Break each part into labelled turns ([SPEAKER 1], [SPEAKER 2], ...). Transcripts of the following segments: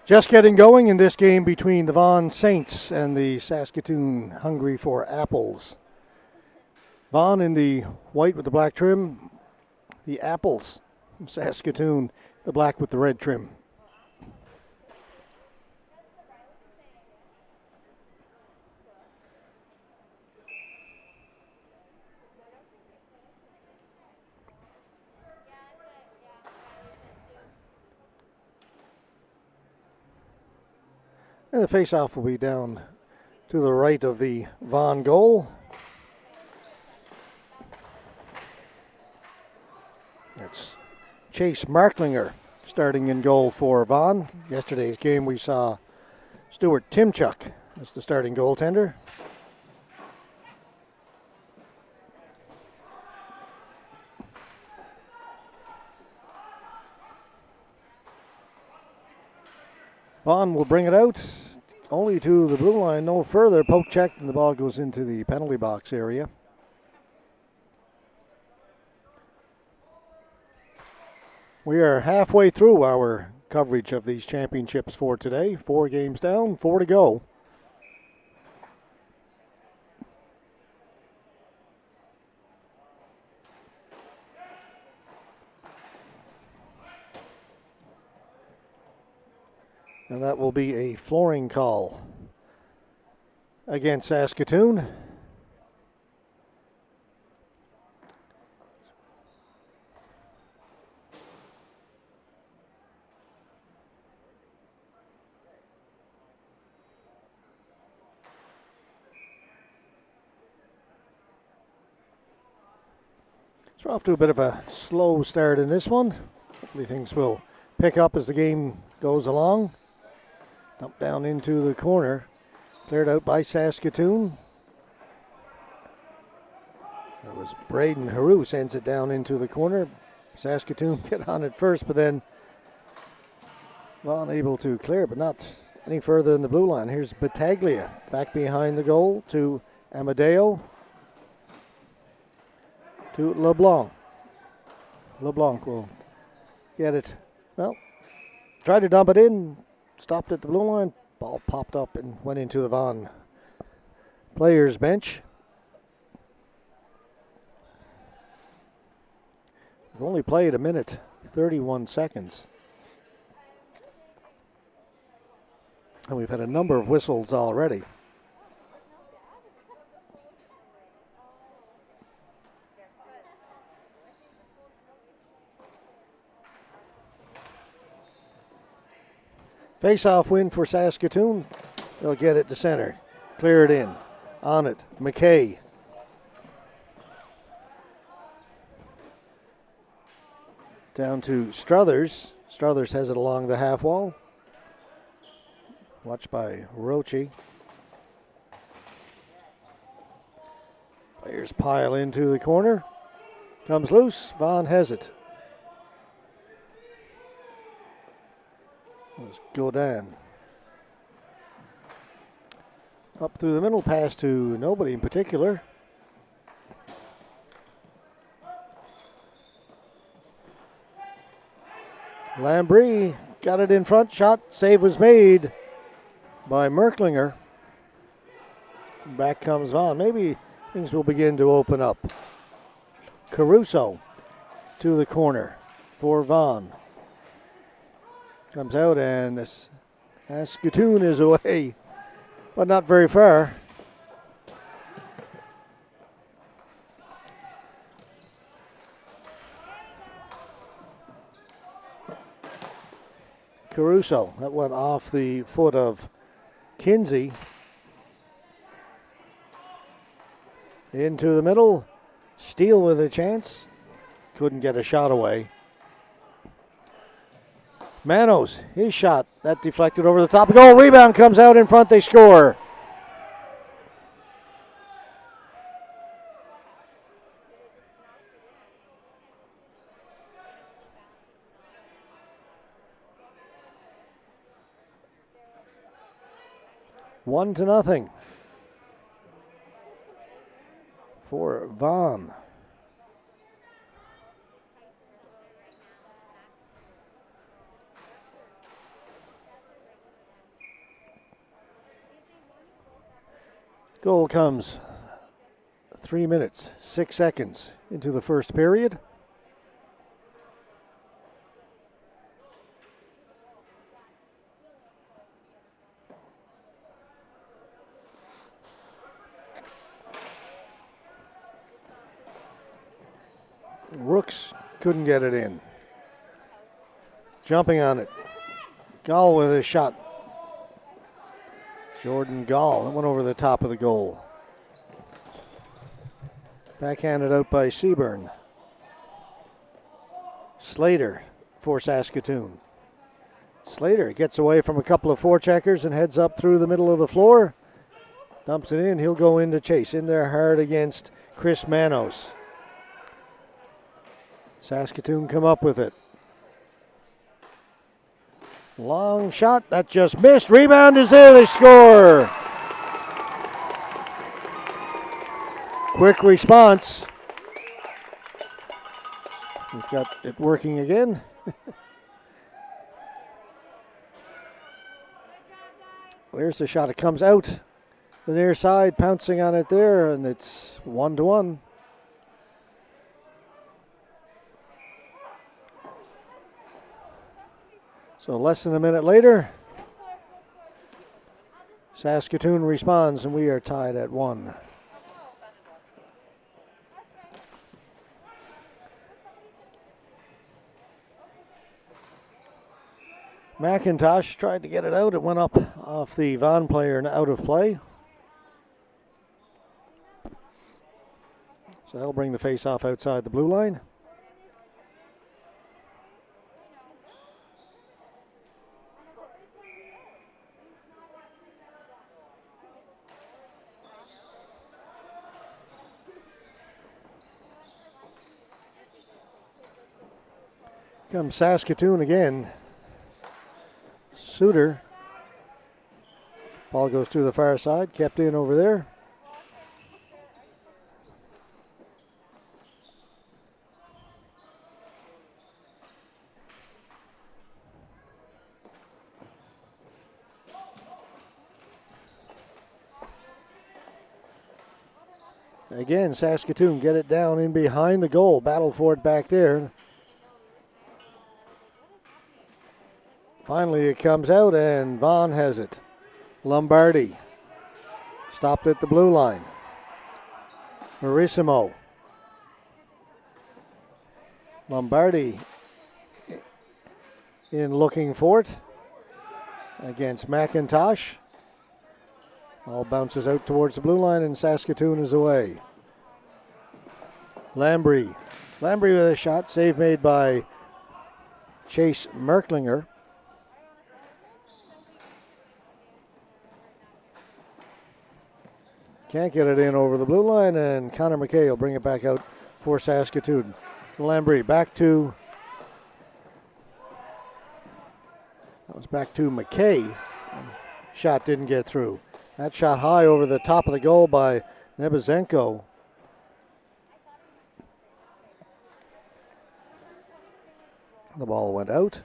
[SPEAKER 1] Just getting going in this game between the Vaughan Saints and the Saskatoon Hungry for Apples. Vaughan in the white with the black trim. The Apples, Saskatoon, the black with the red trim. And the face-off will be down to the right of the Vaughan goal. It's Chase Marklinger starting in goal for Vaughan. Yesterday's game we saw Stuart Timchuk as the starting goaltender. Vaughan will bring it out, only to the blue line, no further. Poke checked and the ball goes into the penalty box area. We are halfway through our coverage of these championships for today. 4 games down, 4 to go. And that will be a flooring call against Saskatoon. So we're off to a bit of a slow start in this one. Hopefully things will pick up as the game goes along. Dumped down into the corner. Cleared out by Saskatoon. That was Braden Haru sends it down into the corner. Saskatoon get on it first, but then Vaughan able to clear, but not any further in the blue line. Here's Battaglia back behind the goal to Amadeo. To LeBlanc. LeBlanc will get it. Well, tried to dump it in. Stopped at the blue line. Ball popped up and went into the Vaughan players' bench. We've only played a minute, 31 seconds. And we've had a number of whistles already. Face-off win for Saskatoon. They'll get it to center. Clear it in. On it, McKay. Down to Struthers. Struthers has it along the half wall. Watched by Roche. Players pile into the corner. Comes loose. Vaughan has it. Let's go down. Up through the middle, pass to nobody in particular. Lambrie got it in front, shot, save was made by Merklinger. Back comes Vaughan. Maybe things will begin to open up. Caruso to the corner for Vaughan. Comes out and Saskatoon is away, but not very far. Caruso, that went off the foot of Kinsey. Into the middle, Steele with a chance. Couldn't get a shot away. Manos, his shot, that deflected over the top. Goal, rebound comes out in front, they score. One to nothing for Vaughan. Goal comes 3 minutes, 6 seconds into the first period. Rooks couldn't get it in. Jumping on it. Gall with a shot. Jordan Gall, that went over the top of the goal. Backhanded out by Seaburn. Slater for Saskatoon. Slater gets away from a couple of forecheckers and heads up through the middle of the floor. Dumps it in. He'll go in to chase. In there hard against Chris Manos. Saskatoon come up with it. Long shot. That just missed. Rebound is there. They score. Quick response. We've got it working again. There's the shot. It comes out the near side, pouncing on it there, and it's 1-1. So less than a minute later, Saskatoon responds, and we are tied at 1. McIntosh tried to get it out. It went up off the Vaughan player and out of play. So that'll bring the face-off outside the blue line. Comes Saskatoon again. Suter. Ball goes to the far side, kept in over there. Again, Saskatoon get it down in behind the goal. Battle for it back there. Finally, it comes out, and Vaughan has it. Lombardi stopped at the blue line. Marissimo. Lombardi in looking for it against McIntosh. Ball bounces out towards the blue line, and Saskatoon is away. Lambry. Lambry with a shot. Save made by Chase Merklinger. Can't get it in over the blue line, and Connor McKay will bring it back out for Saskatoon. Lambry back to... That was back to McKay. Shot didn't get through. That shot high over the top of the goal by Nebezenko. The ball went out.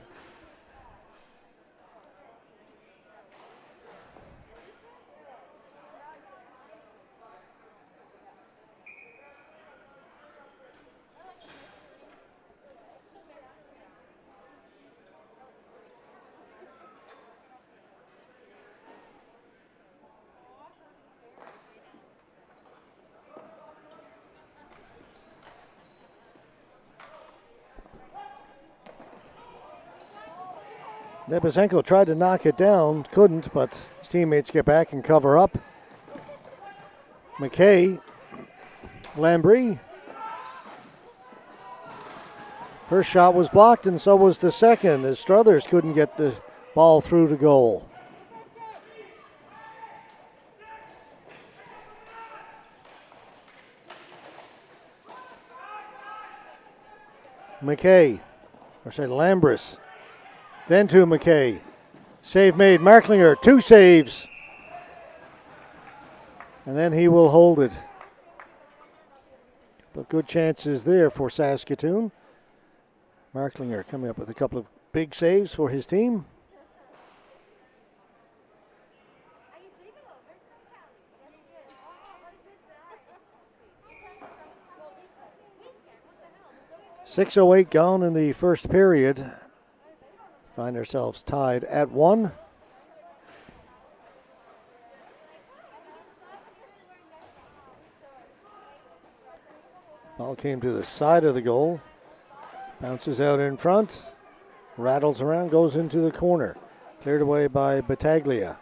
[SPEAKER 1] Nebezenko tried to knock it down, couldn't, but his teammates get back and cover up. McKay, Lambry. First shot was blocked, and so was the second, as Struthers couldn't get the ball through to goal. McKay, or say Lambris. Then to McKay. Save made. Marklinger, 2 saves. And then he will hold it. But good chances there for Saskatoon. Marklinger coming up with a couple of big saves for his team. 6:08 gone in the first period. Find ourselves tied at 1. Ball came to the side of the goal. Bounces out in front. Rattles around, goes into the corner. Cleared away by Battaglia.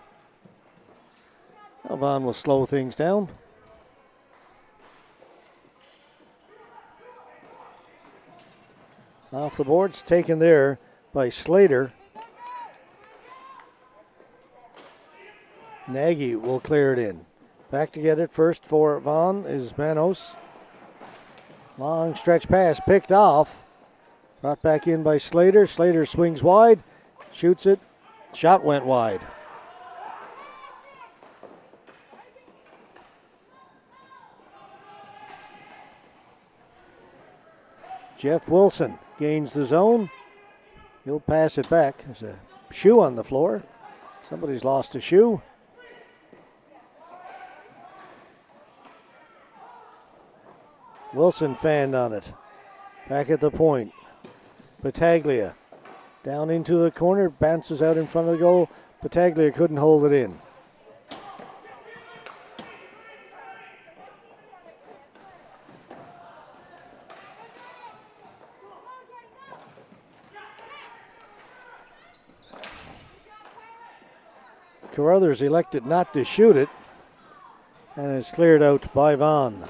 [SPEAKER 1] Vaughan will slow things down. Off the boards, taken there by Slater. Nagy will clear it in. Back to get it first for Vaughan is Manos. Long stretch pass picked off. Brought back in by Slater. Slater swings wide, shoots it. Shot went wide. Jeff Wilson gains the zone. He'll pass it back. There's a shoe on the floor. Somebody's lost a shoe. Wilson fanned on it. Back at the point. Battaglia down into the corner. Bounces out in front of the goal. Battaglia couldn't hold it in. Carruthers elected not to shoot it, and it's cleared out by Vaughan.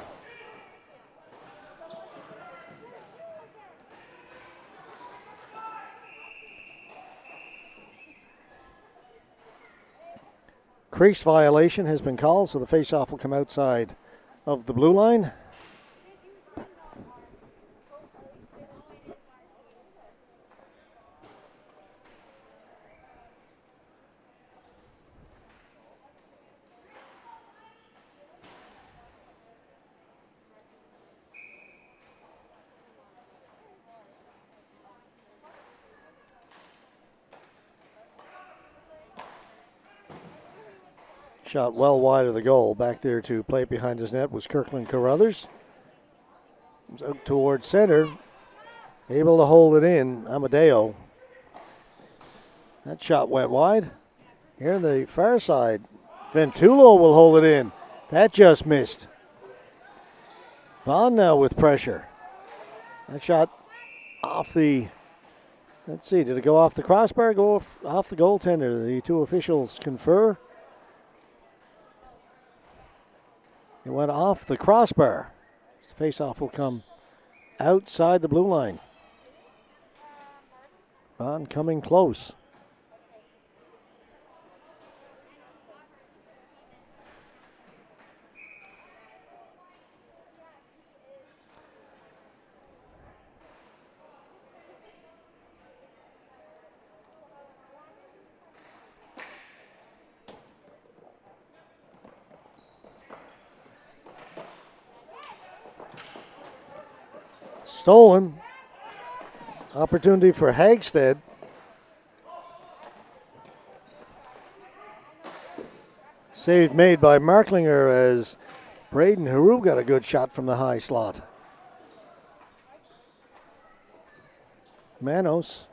[SPEAKER 1] Crease violation has been called, so the face-off will come outside of the blue line. Shot well wide of the goal. Back there to play it behind his net was Kirkland Carruthers. Comes out towards center. Able to hold it in, Amadeo. That shot went wide. Here on the far side, Ventulo will hold it in. That just missed. Vaughan now with pressure. That shot off the, let's see, did it go off the crossbar, go off the goaltender? The two officials confer. It went off the crossbar. The face-off will come outside the blue line. Vaughan coming close. Stolen. Opportunity for Hagstead. Save made by Marklinger as Braden Haru got a good shot from the high slot. Manos,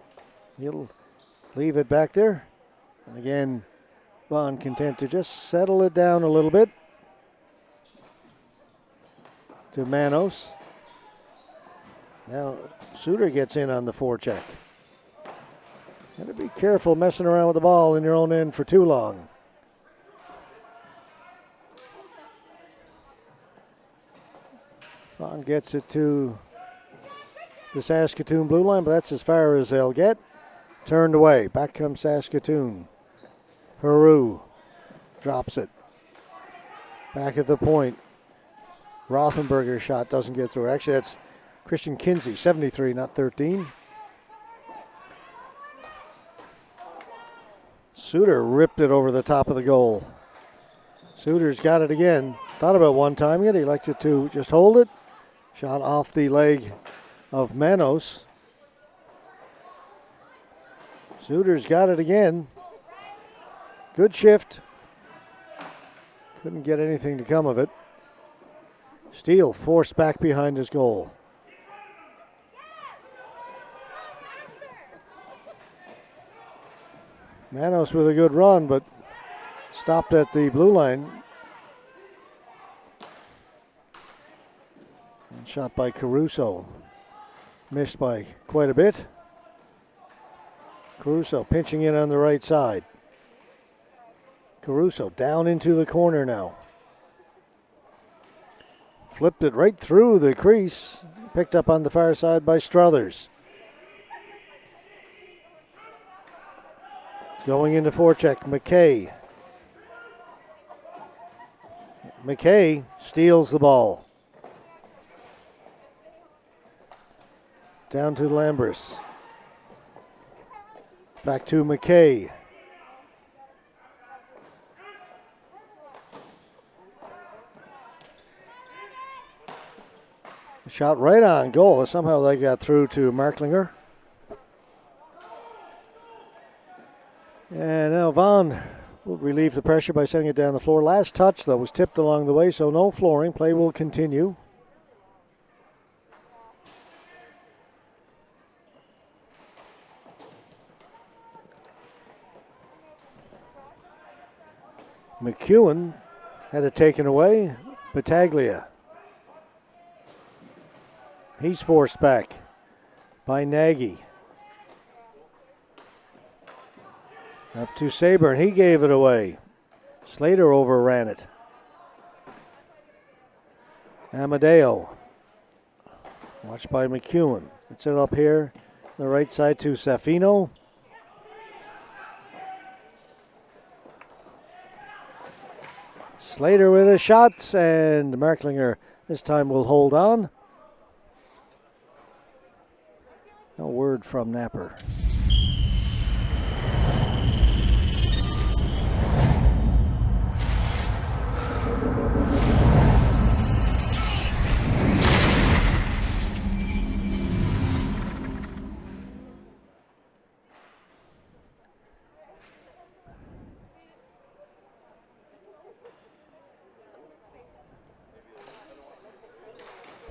[SPEAKER 1] he'll leave it back there. And again, Vaughan content to just settle it down a little bit. To Manos. Now Suter gets in on the forecheck. Got to be careful messing around with the ball in your own end for too long. Vaughan gets it to the Saskatoon blue line, but that's as far as they'll get. Turned away. Back comes Saskatoon. Haru drops it. Back at the point. Rothenberger's shot doesn't get through. Actually, that's Christian Kinsey, 73, not 13. Suter ripped it over the top of the goal. Suter's got it again. Thought about one-timing it. He elected to just hold it. Shot off the leg of Manos. Suter's got it again. Good shift. Couldn't get anything to come of it. Steele forced back behind his goal. Manos with a good run, but stopped at the blue line. And shot by Caruso. Missed by quite a bit. Caruso pinching in on the right side. Caruso down into the corner now. Flipped it right through the crease. Picked up on the far side by Struthers. Going into forecheck, McKay. McKay steals the ball. Down to Lambers. Back to McKay. Shot right on goal. Somehow they got through to Marklinger. And now Vaughan will relieve the pressure by sending it down the floor. Last touch, though, was tipped along the way, so no flooring. Play will continue. McEwen had it taken away. Battaglia. He's forced back by Nagy. Up to Saburn. He gave it away. Slater overran it. Amadeo. Watched by McEwen. It's it up here. The right side to Safino. Slater with a shot, and Marklinger this time will hold on. No word from Napper.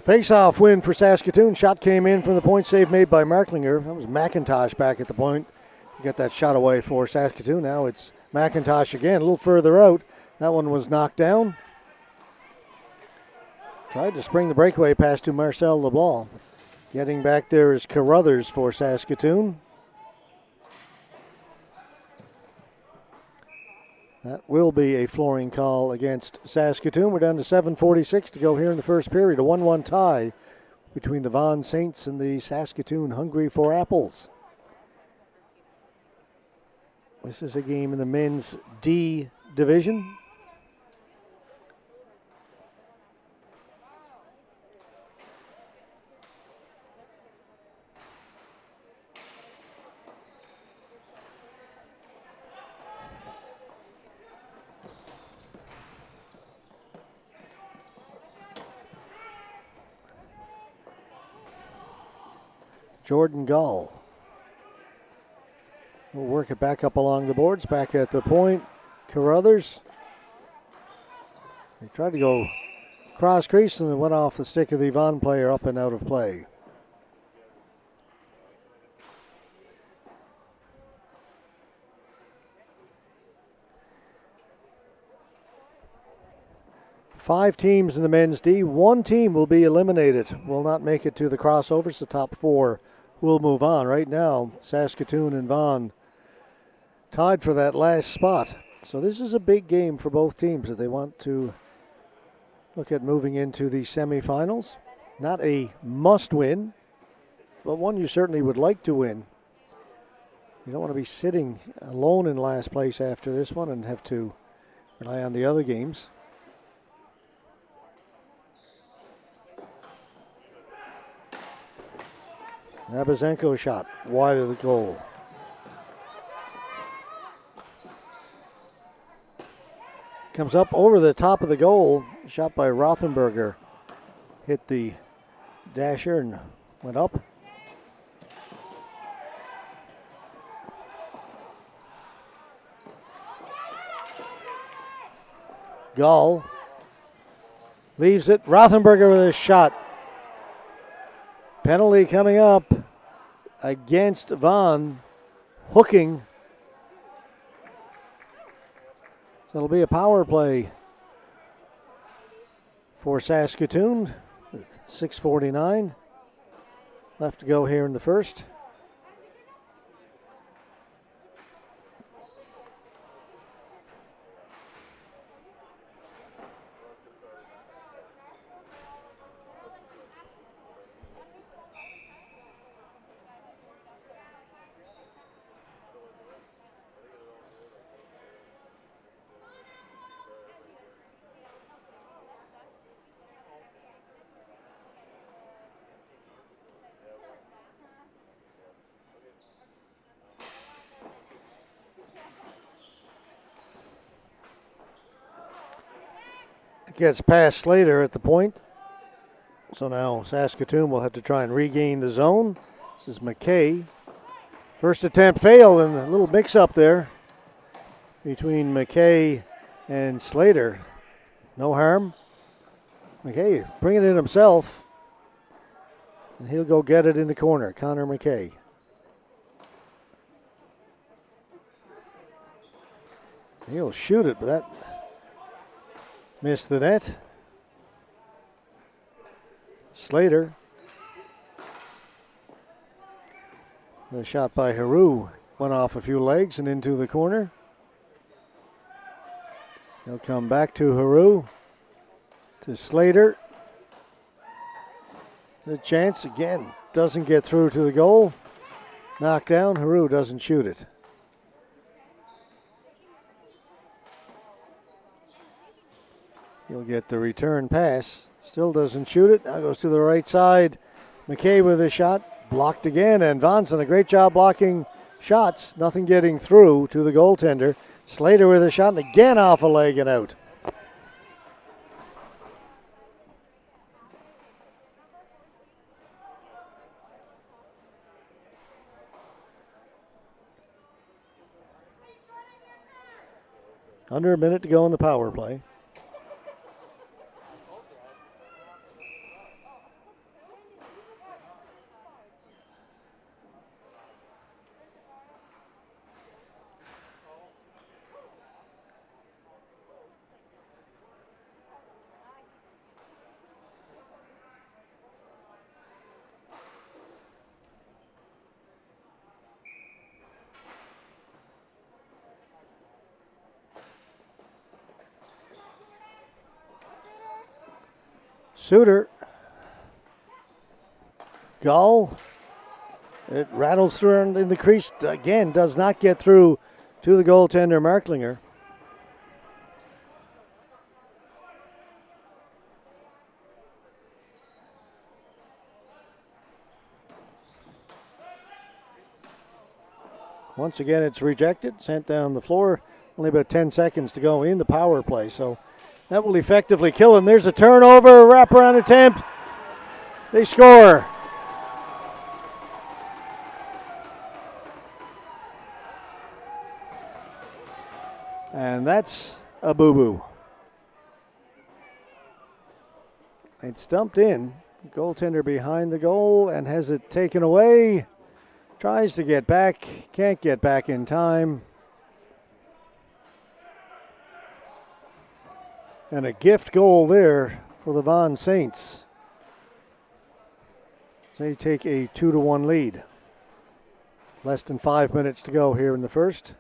[SPEAKER 1] Face-off win for Saskatoon. Shot came in from the point, save made by Marklinger. That was McIntosh back at the point. Get that shot away for Saskatoon. Now it's McIntosh again, a little further out. That one was knocked down. Tried to spring the breakaway pass to Marcel LeBlanc. Getting back there is Carruthers for Saskatoon. That will be a flooring call against Saskatoon. We're down to 7:46 to go here in the first period. A 1-1 tie between the Vaughan Saints and the Saskatoon Hungry for Apples. This is a game in the men's D division. Jordan Gall will work it back up along the boards, back at the point. Carruthers. They tried to go cross crease and it went off the stick of the Vaughan player, up and out of play. Five teams in the men's D. One team will be eliminated, will not make it to the crossovers. The top four will move on. Right now, Saskatoon and Vaughan tied for that last spot. So this is a big game for both teams if they want to look at moving into the semifinals. Not a must win, but one you certainly would like to win. You don't want to be sitting alone in last place after this one and have to rely on the other games. Nabazenko shot wide of the goal. Comes up over the top of the goal. Shot by Rothenberger. Hit the dasher and went up. Gall leaves it. Rothenberger with a shot. Penalty coming up against Vaughan. Hooking So it'll be a power play for Saskatoon with 6:49 left to go here in the first. Gets past Slater at the point. So now Saskatoon will have to try and regain the zone. This is McKay. First attempt failed, and a little mix-up there between McKay and Slater. No harm. McKay bringing it himself. And he'll go get it in the corner, Connor McKay. He'll shoot it, but that missed the net. Slater. The shot by Haru went off a few legs and into the corner. He'll come back to Haru. To Slater. The chance again. Doesn't get through to the goal. Knocked down. Haru doesn't shoot it. He'll get the return pass. Still doesn't shoot it. Now goes to the right side. McKay with a shot. Blocked again. And Vaughan's done a great job blocking shots. Nothing getting through to the goaltender. Slater with a shot. And again off a leg and out. Under a minute to go in the power play. Suter. Gull. It rattles through in the crease again. Does not get through to the goaltender, Marklinger. Once again, it's rejected. Sent down the floor. Only about 10 seconds to go in the power play. So that will effectively kill him. There's a turnover, wraparound attempt. They score. And that's a boo-boo. It's dumped in. Goaltender behind the goal and has it taken away. Tries to get back. Can't get back in time. And a gift goal there for the Vaughan Saints. They take a 2-1 lead. Less than 5 minutes to go here in the first.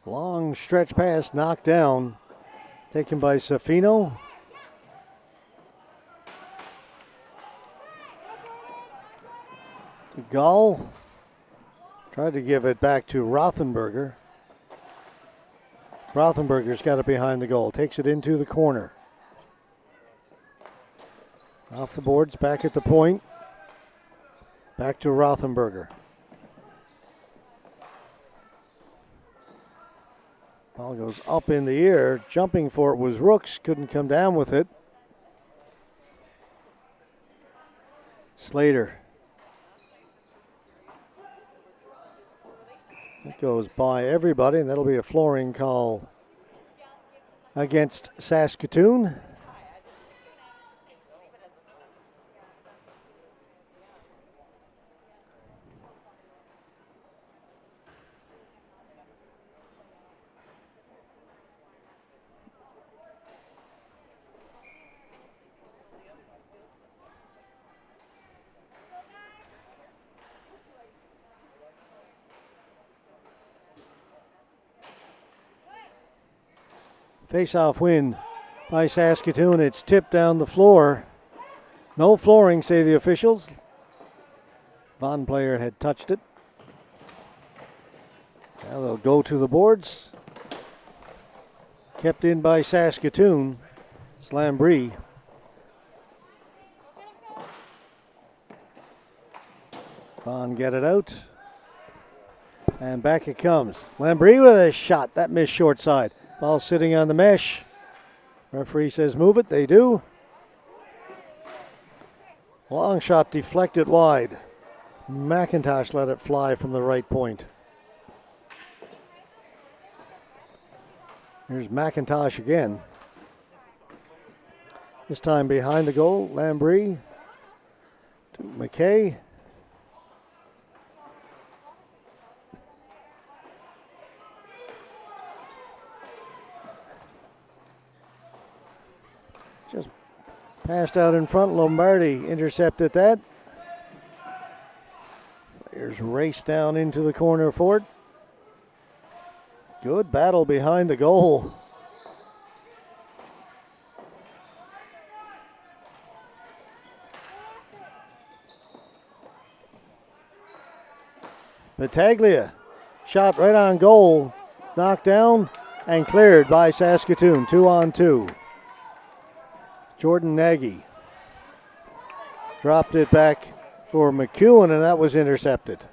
[SPEAKER 1] Long stretch pass knocked down. Taken by Safino. Gall tried to give it back to Rothenberger. Rothenberger's got it behind the goal. Takes it into the corner. Off the boards, back at the point. Back to Rothenberger. Ball goes up in the air. Jumping for it was Rooks. Couldn't come down with it. Slater. It goes by everybody, and that'll be a flooring call against Saskatoon. Face-off win by Saskatoon. It's tipped down the floor. No flooring, say the officials. Vaughan player had touched it. Now they'll go to the boards. Kept in by Saskatoon. It's Lambrie. Vaughan get it out. And back it comes. Lambrie with a shot. That missed short side. Ball sitting on the mesh. Referee says move it. They do. Long shot deflected wide. McIntosh let it fly from the right point. Here's McIntosh again. This time behind the goal. Lambrie to McKay. Just passed out in front. Lombardi intercepted that. Players race down into the corner for it. Good battle behind the goal. Battaglia, shot right on goal, knocked down and cleared by Saskatoon. 2-on-2. Jordan Nagy dropped it back for McEwen, and that was intercepted.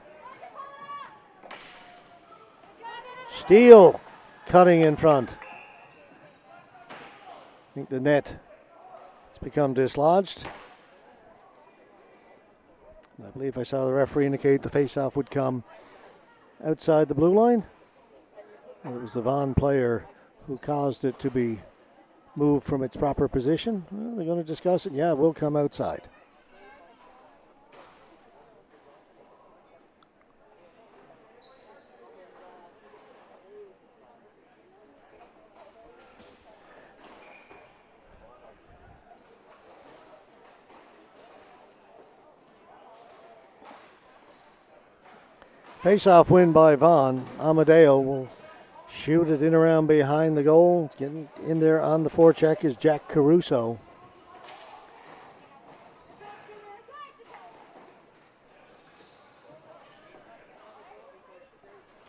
[SPEAKER 1] Steele cutting in front. I think the net has become dislodged. I believe I saw the referee indicate the faceoff would come outside the blue line. It was the Vaughan player who caused it to be moved from its proper position. Well, they're going to discuss it. Yeah, it will come outside. Face-off win by Vaughan. Amadeo will shoot it in around behind the goal. Getting in there on the forecheck is Jack Caruso.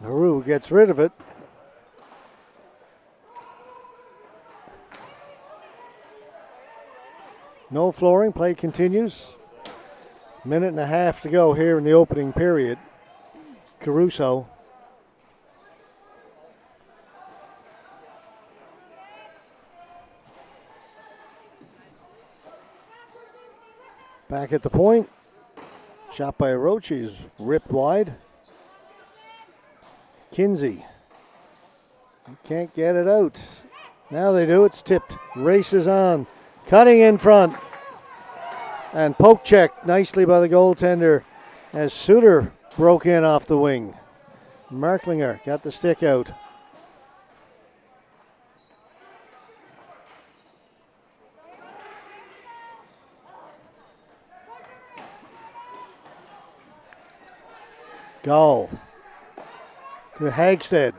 [SPEAKER 1] Haru gets rid of it. No flooring. Play continues. Minute and a half to go here in the opening period. Caruso. Back at the point. Shot by Roach. He's ripped wide. Kinsey. Can't get it out. Now they do. It's tipped. Races on. Cutting in front. And poke check nicely by the goaltender as Suter broke in off the wing. Merklinger got the stick out. Gall to Hagstead.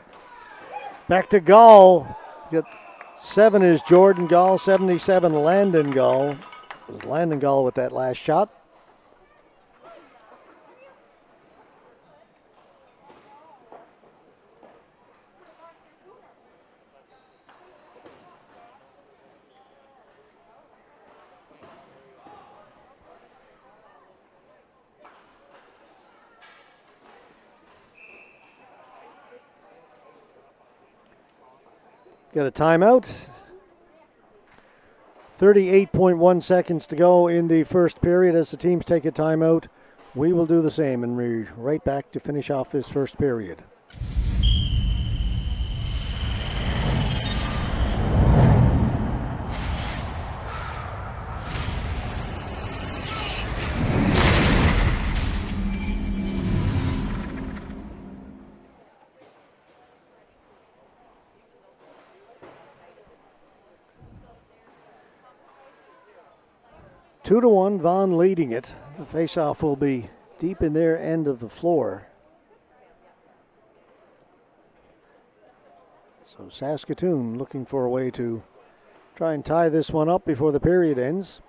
[SPEAKER 1] Back to Gall. Got 7 is Jordan Gall, 77 Landon Gall. It was Landon Gall with that last shot. Got a timeout. 38.1 seconds to go in the first period as the teams take a timeout. We will do the same and we're right back to finish off this first period. Two to one, Vaughan leading it. The faceoff will be deep in their end of the floor. So Saskatoon looking for a way to try and tie this one up before the period ends.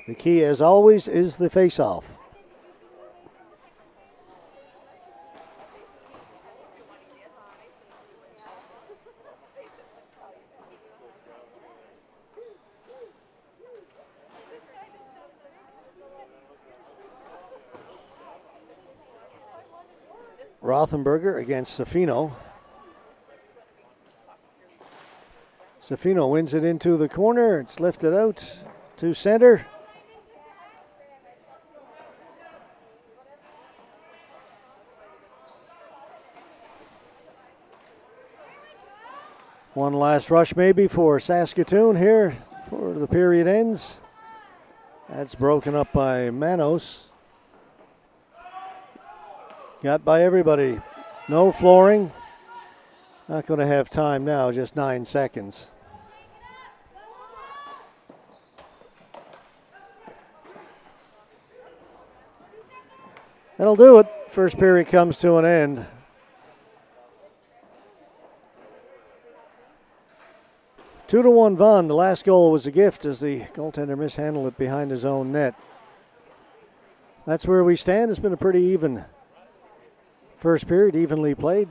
[SPEAKER 1] The key, as always, is the faceoff. Rothenberger against Safino. Safino wins it into the corner. It's lifted out to center. One last rush maybe for Saskatoon here before the period ends. That's broken up by Manos. Got by everybody. No flooring. Not going to have time now, just 9 seconds. That'll do it. First period comes to an end. Two to one Vaughan. The last goal was a gift as the goaltender mishandled it behind his own net. That's where we stand. It's been a pretty even first period, evenly played.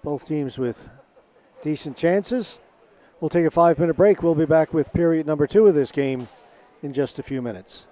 [SPEAKER 1] Both teams with decent chances. We'll take a 5-minute break. We'll be back with period number 2 of this game in just a few minutes.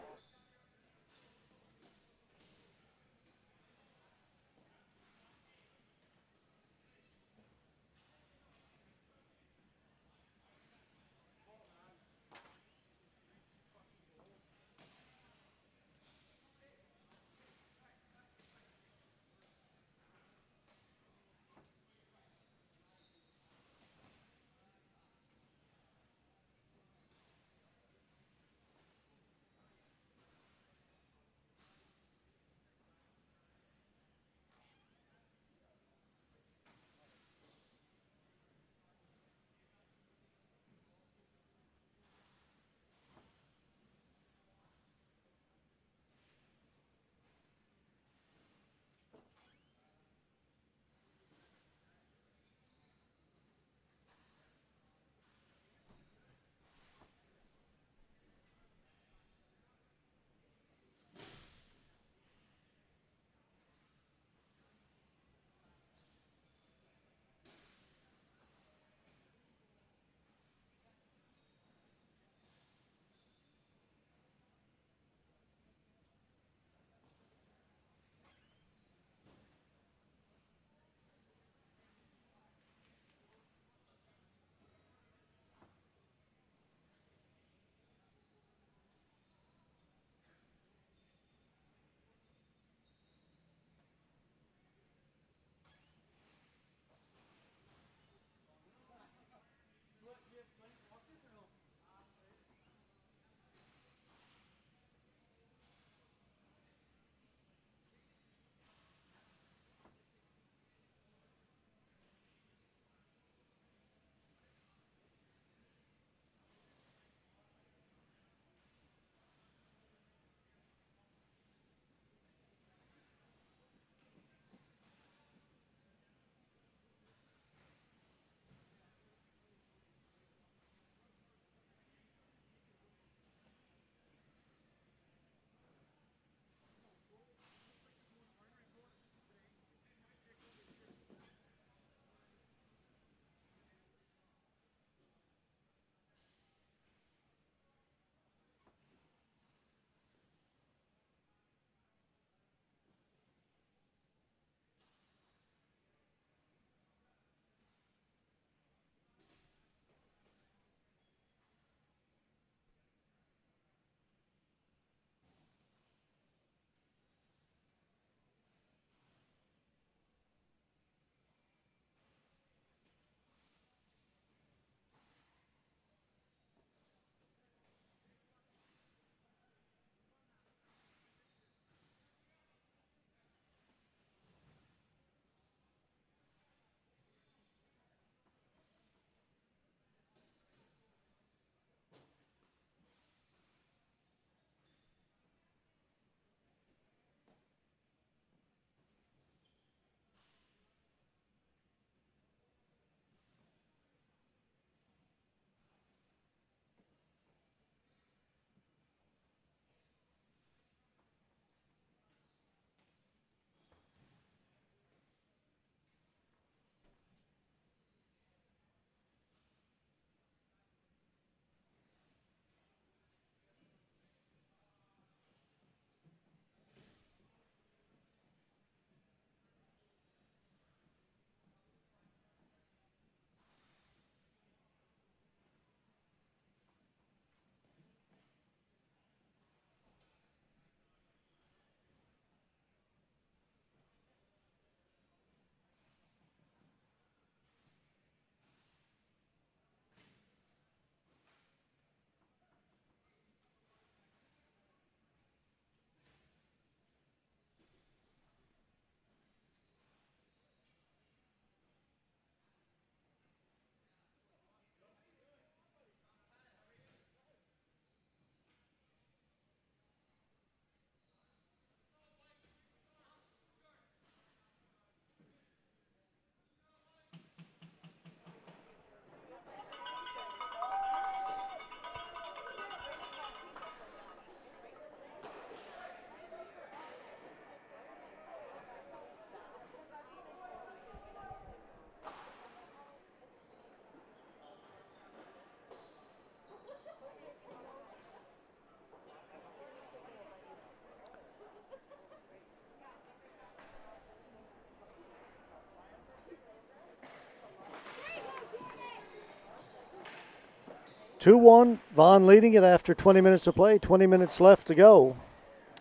[SPEAKER 1] 2-1, Vaughan leading it after 20 minutes of play, 20 minutes left to go.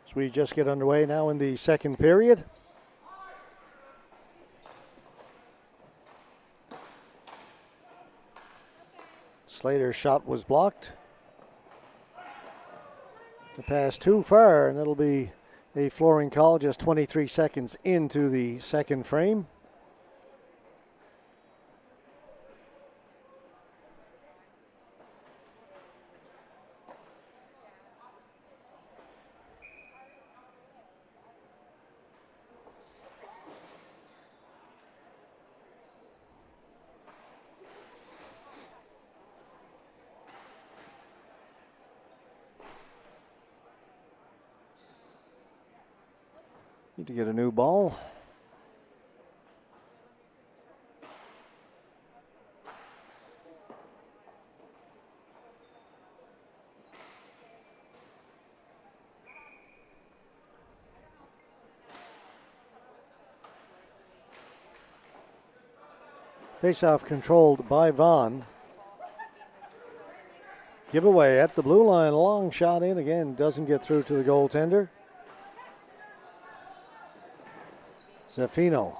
[SPEAKER 1] As we just get underway now in the second period. Slater's shot was blocked. The pass too far, and it'll be a flooring call just 23 seconds into the second frame. Need to get a new ball. Face-off controlled by Vaughan. Giveaway at the blue line. Long shot in again. Doesn't get through to the goaltender. Zaffino.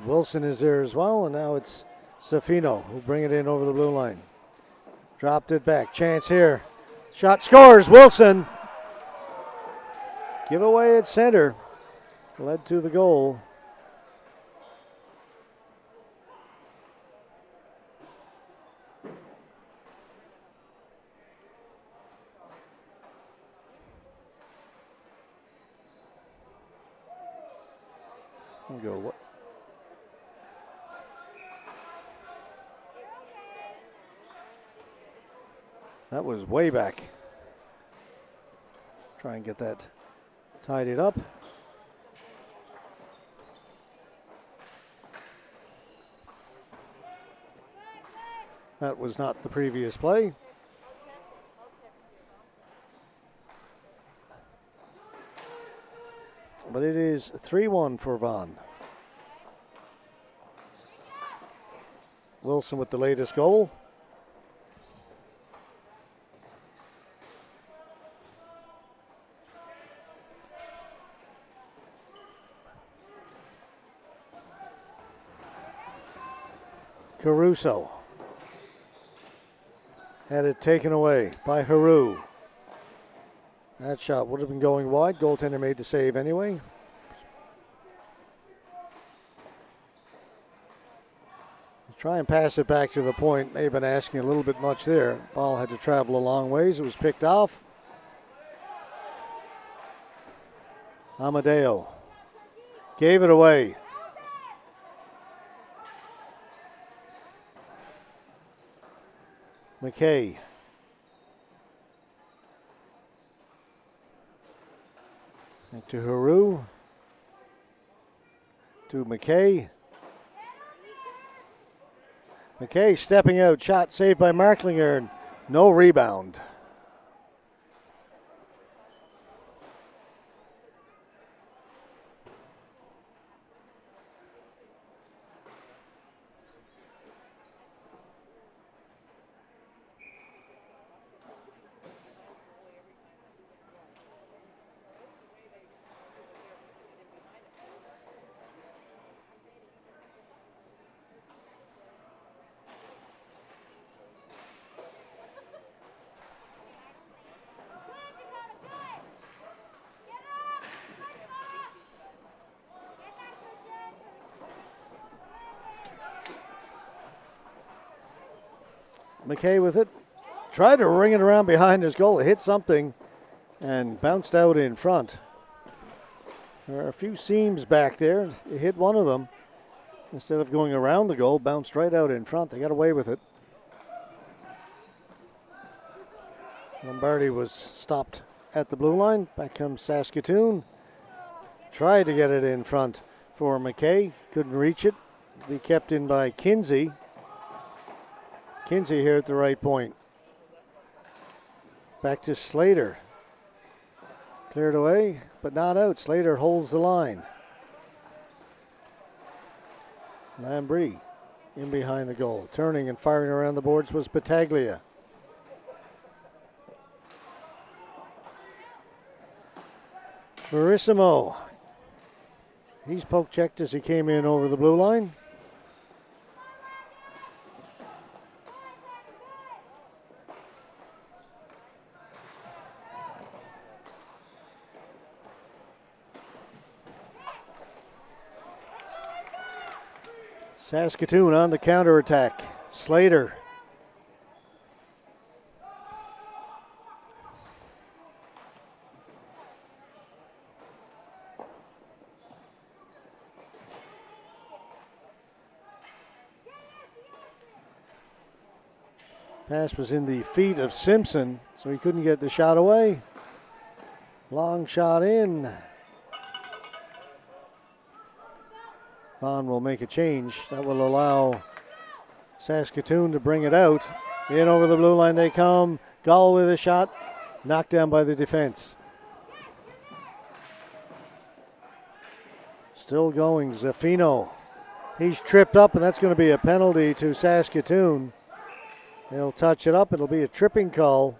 [SPEAKER 1] Wilson is there as well, and now it's Zaffino who'll bring it in over the blue line. Dropped it back. Chance here. Shot scores. Wilson. Giveaway at center. Led to the goal. Go. That was way back. Try and get that tidied up. That was not the previous play. But it is 3-1 for Vaughan. Wilson with the latest goal. Caruso had it taken away by Haru. That shot would have been going wide. Goaltender made the save anyway. Try and pass it back to the point. May have been asking a little bit much there. Ball had to travel a long ways. It was picked off. Amadeo gave it away. McKay. Back to Haru. To McKay. McKay stepping out. Shot saved by Marklinger. No rebound. McKay with it. Tried to ring it around behind his goal. It hit something and bounced out in front. There are a few seams back there. It hit one of them. Instead of going around the goal, bounced right out in front. They got away with it. Lombardi was stopped at the blue line. Back comes Saskatoon. Tried to get it in front for McKay. Couldn't reach it. Be kept in by Kinsey. Kinsey here at the right point. Back to Slater. Cleared away, but not out. Slater holds the line. Lambrie in behind the goal. Turning and firing around the boards was Battaglia. Verissimo. He's poke checked as he came in over the blue line. Saskatoon on the counterattack. Slater. Pass was in the feet of Simpson, so he couldn't get the shot away. Long shot in. Vaughan will make a change. That will allow Saskatoon to bring it out. In over the blue line they come. Gall with a shot. Knocked down by the defense. Still going, Zaffino. He's tripped up, and that's going to be a penalty to Saskatoon. They'll touch it up. It'll be a tripping call.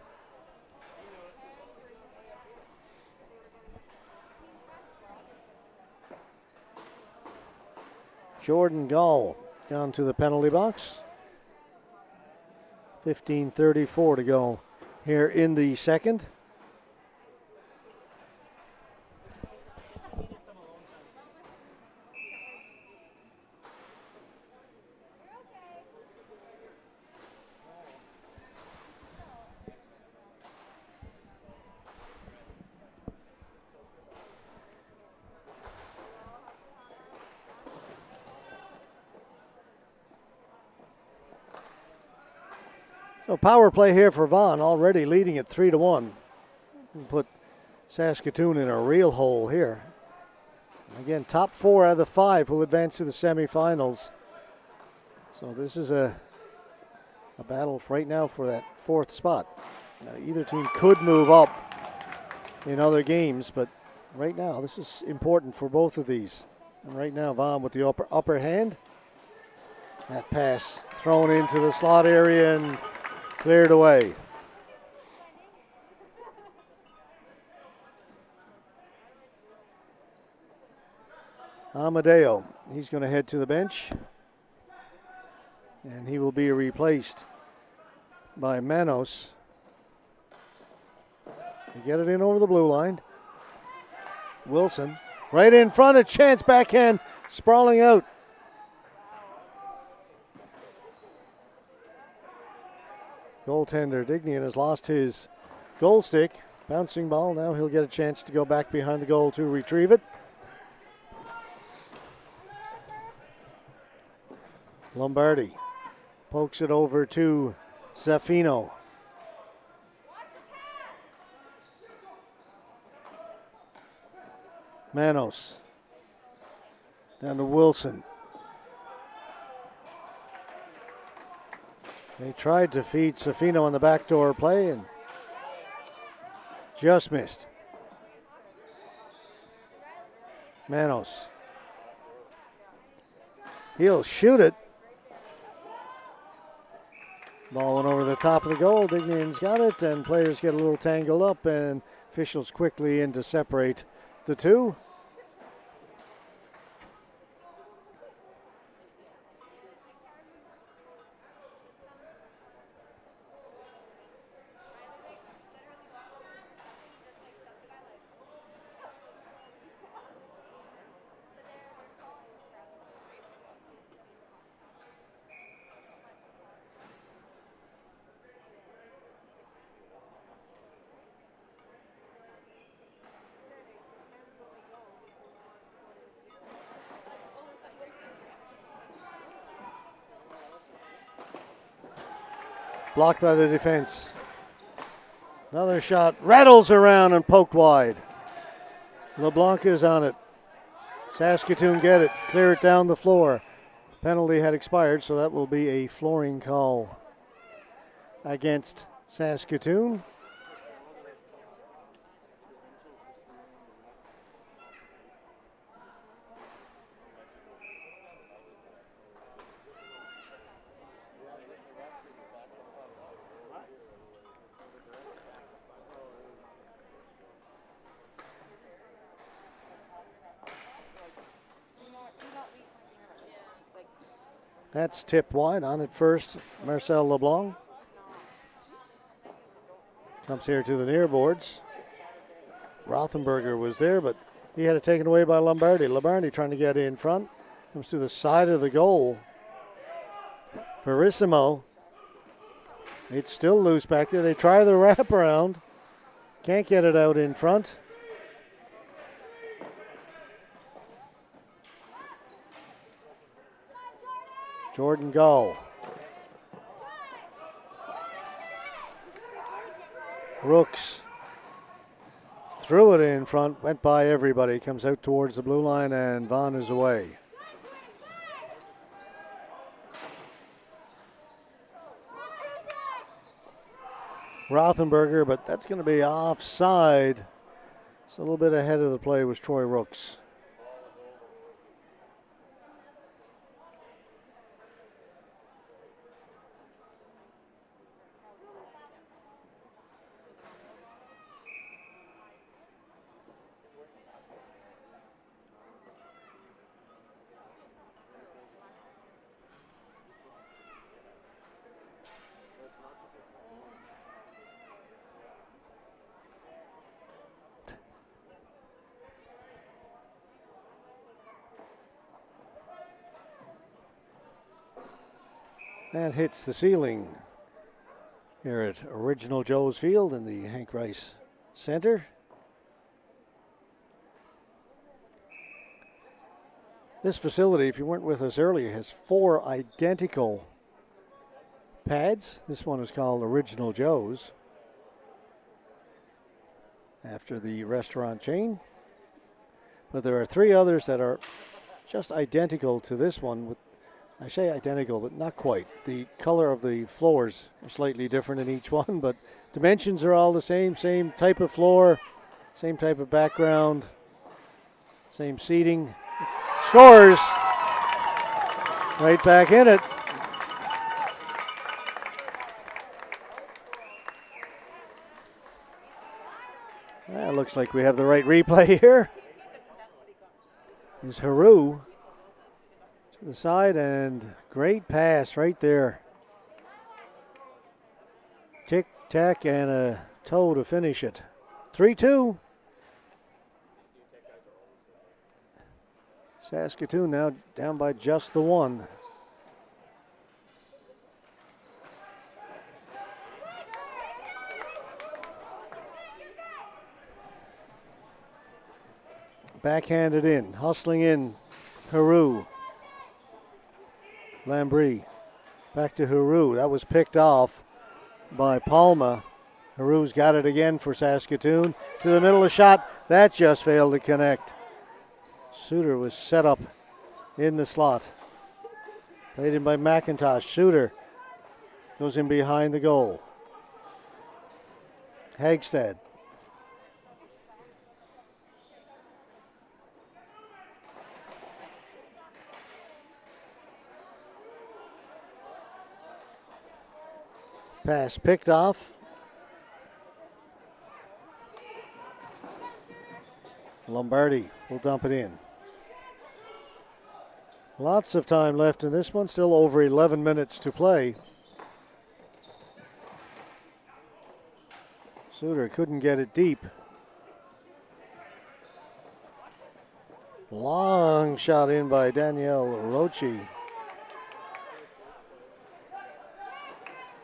[SPEAKER 1] Jordan Gall down to the penalty box. 15:34 to go here in the second. So power play here for Vaughan, already leading at 3-1. Put Saskatoon in a real hole here. Again, top 4 out of the 5 will advance to the semifinals. So this is a battle right now for that 4th spot. Now, either team could move up in other games, but right now this is important for both of these. And right now Vaughan with the upper hand. That pass thrown into the slot area and cleared away. Amadeo, he's going to head to the bench. And he will be replaced by Manos. They get it in over the blue line. Wilson, right in front, a chance, backhand, sprawling out. Goaltender Dignian has lost his goal stick. Bouncing ball, now he'll get a chance to go back behind the goal to retrieve it. Lombardi pokes it over to Zaffino. Manos. Down to Wilson. They tried to feed Zaffino on the backdoor play and just missed. Manos. He'll shoot it. Ball went over the top of the goal. Dignian's got it, and players get a little tangled up, and officials quickly in to separate the two. Blocked by the defense. Another shot rattles around and poked wide. LeBlanc is on it. Saskatoon get it, clear it down the floor. Penalty had expired, so that will be a flooring call against Saskatoon. That's tipped wide. On at first, Marcel LeBlanc. Comes here to the near boards. Rothenberger was there, but he had it taken away by Lombardi. Lombardi trying to get in front. Comes to the side of the goal. Verissimo. It's still loose back there. They try the wraparound. Can't get it out in front. Jordan Gall. Rooks threw it in front, went by everybody, comes out towards the blue line, and Vaughan is away. Rothenberger, but that's going to be offside. It's a little bit ahead of the play was Troy Rooks. That hits the ceiling here at Original Joe's Field in the Hank Rice Center. This facility, if you weren't with us earlier, has 4 identical pads. This one is called Original Joe's, after the restaurant chain. But there are 3 others that are just identical to this one. With, I say identical, but not quite. The color of the floors are slightly different in each one, but dimensions are all the same. Same type of floor, same type of background, same seating. Scores! Right back in it. Well, looks like we have the right replay here. Is Haru to the side, and great pass right there. Tick tack and a toe to finish it. 3-2. Saskatoon now down by just the 1. Backhanded in, hustling in, Haru. Lambrie, back to Haru. That was picked off by Palma. Haru's got it again for Saskatoon. To the middle of the shot, that just failed to connect. Suter was set up in the slot. Played in by McIntosh. Suter goes in behind the goal. Hagstad. Pass picked off. Lombardi will dump it in. Lots of time left in this one, still over 11 minutes to play. Suter couldn't get it deep. Long shot in by Danielle Rochi.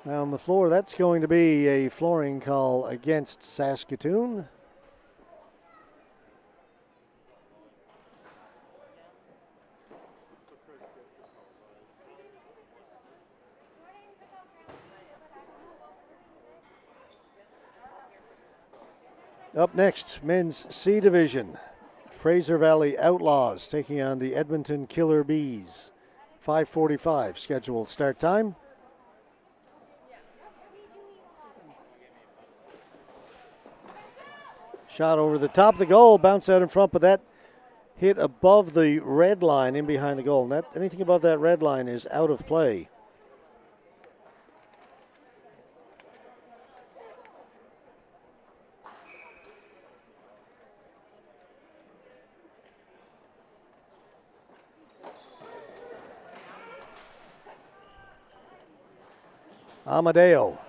[SPEAKER 1] Now on the floor, that's going to be a flooring call against Saskatoon. Up next, men's C division. Fraser Valley Outlaws taking on the Edmonton Killer Bees. 5:45 scheduled start time. Shot over the top of the goal, bounced out in front, but that hit above the red line in behind the goal. And anything above that red line is out of play. Amadeo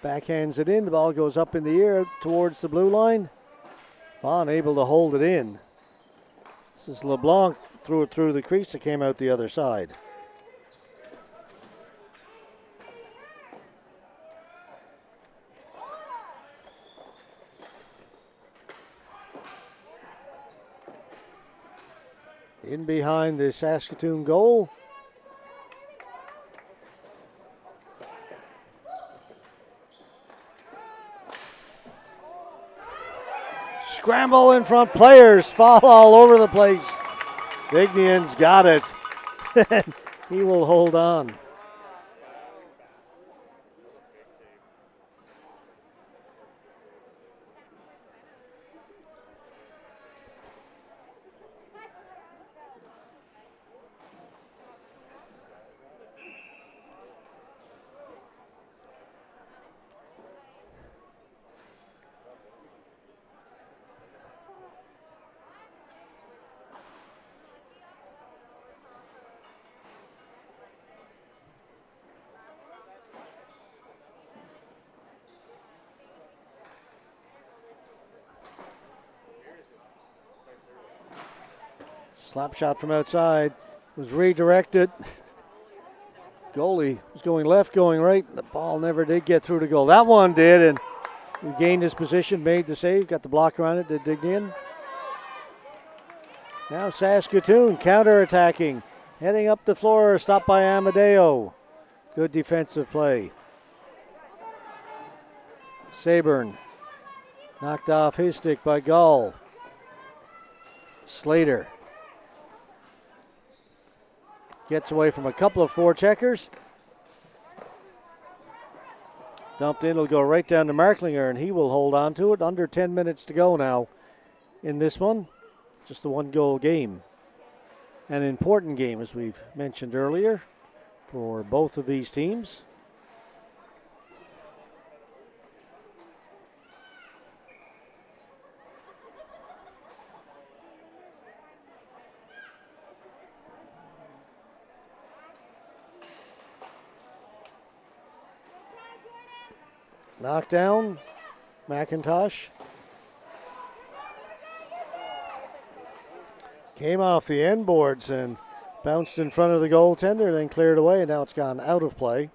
[SPEAKER 1] backhands it in. The ball goes up in the air towards the blue line. Vaughan able to hold it in. This is LeBlanc, threw it through the crease. It came out the other side. In behind the Saskatoon goal. Scramble in front. Players fall all over the place. Dignian's got it. He will hold on. Slap shot from outside was redirected. Goalie was going left, going right. The ball never did get through to goal. That one did, and he gained his position, made the save, got the blocker on it, did Dignian. Now Saskatoon counter-attacking, heading up the floor, stopped by Amadeo. Good defensive play. Saburn knocked off his stick by Gall. Slater gets away from a couple of forecheckers. Dumped in, it'll go right down to Marklinger, and he will hold on to it. Under 10 minutes to go now in this one. Just a one-goal game. An important game, as we've mentioned earlier, for both of these teams. Knockdown, McIntosh. Came off the end boards and bounced in front of the goaltender, then cleared away, and now it's gone out of play.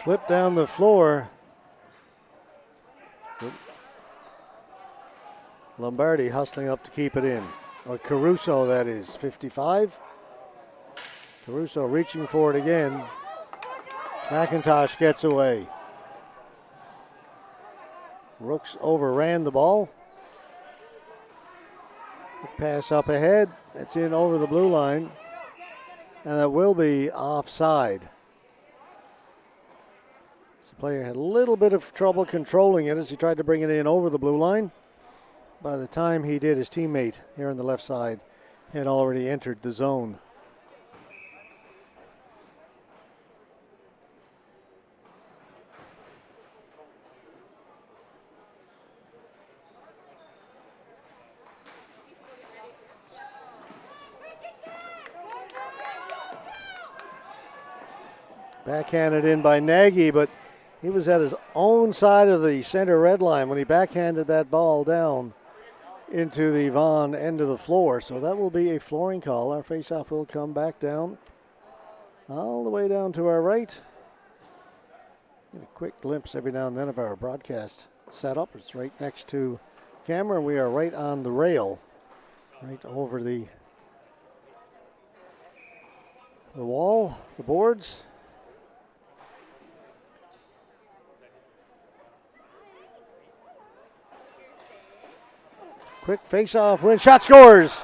[SPEAKER 1] Flip down the floor. Lombardi hustling up to keep it in. Or Caruso, that is, 55. Caruso reaching for it again. McIntosh gets away. Rooks overran the ball. Pass up ahead. It's in over the blue line. And that will be offside. The player had a little bit of trouble controlling it as he tried to bring it in over the blue line. By the time he did, his teammate here on the left side had already entered the zone. Backhanded in by Nagy, but he was at his own side of the center red line when he backhanded that ball down into the Vaughan end of the floor. So that will be a flooring call. Our faceoff will come back down all the way down to our right. Get a quick glimpse every now and then of our broadcast setup. It's right next to camera. We are right on the rail, right over the wall, the boards. Quick face-off win. Shot scores.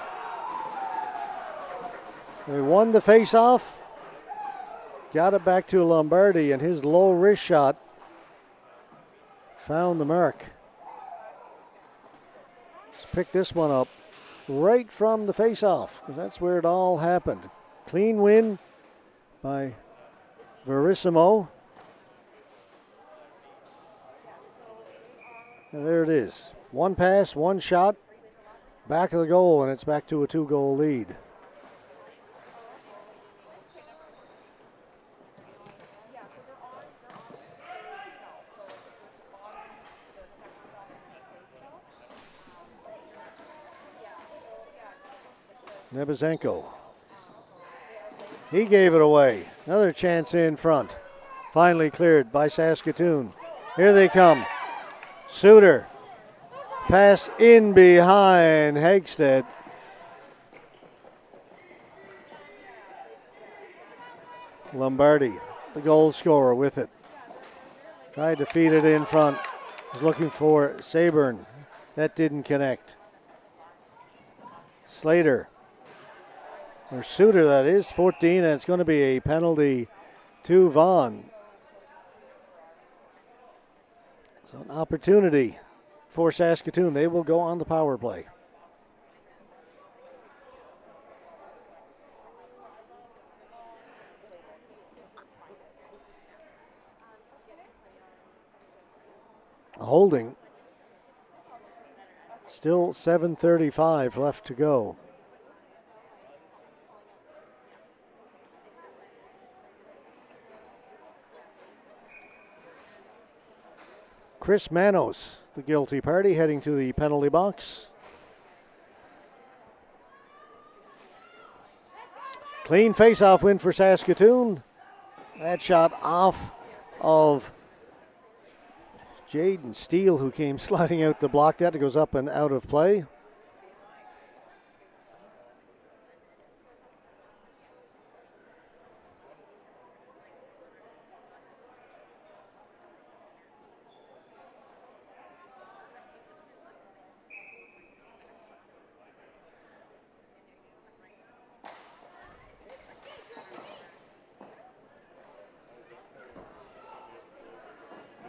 [SPEAKER 1] They won the face-off. Got it back to Lombardi, and his low wrist shot found the mark. Let's pick this one up right from the face-off, because that's where it all happened. Clean win by Verissimo. And there it is. One pass, one shot, back of the goal, and it's back to a 2-goal lead. Nebezenko. He gave it away. Another chance in front. Finally cleared by Saskatoon. Here they come. Suter. Pass in behind Hagstead. Lombardi, the goal scorer, with it. Tried to feed it in front. Was looking for Saburn. That didn't connect. Slater. Or Suter, that is, 14, and it's going to be a penalty to Vaughan. So an opportunity for Saskatoon. They will go on the power play. Holding. Still 7:35 left to go. Chris Manos, the guilty party, heading to the penalty box. Clean face-off win for Saskatoon. That shot off of Jaden Steele, who came sliding out to block that. It goes up and out of play.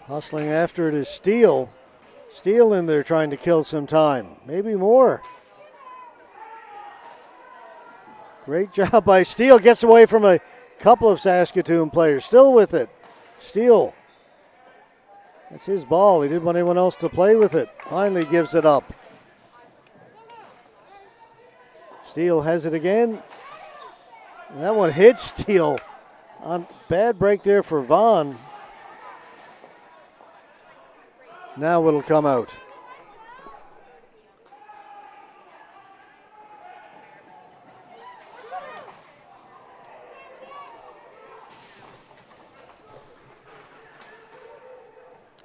[SPEAKER 1] Hustling after it is Steele. Steele in there trying to kill some time. Maybe more. Great job by Steele. Gets away from a couple of Saskatoon players. Still with it. Steele. That's his ball. He didn't want anyone else to play with it. Finally gives it up. Steele has it again. And that one hits Steele. On bad break there for Vaughan. Now it'll come out.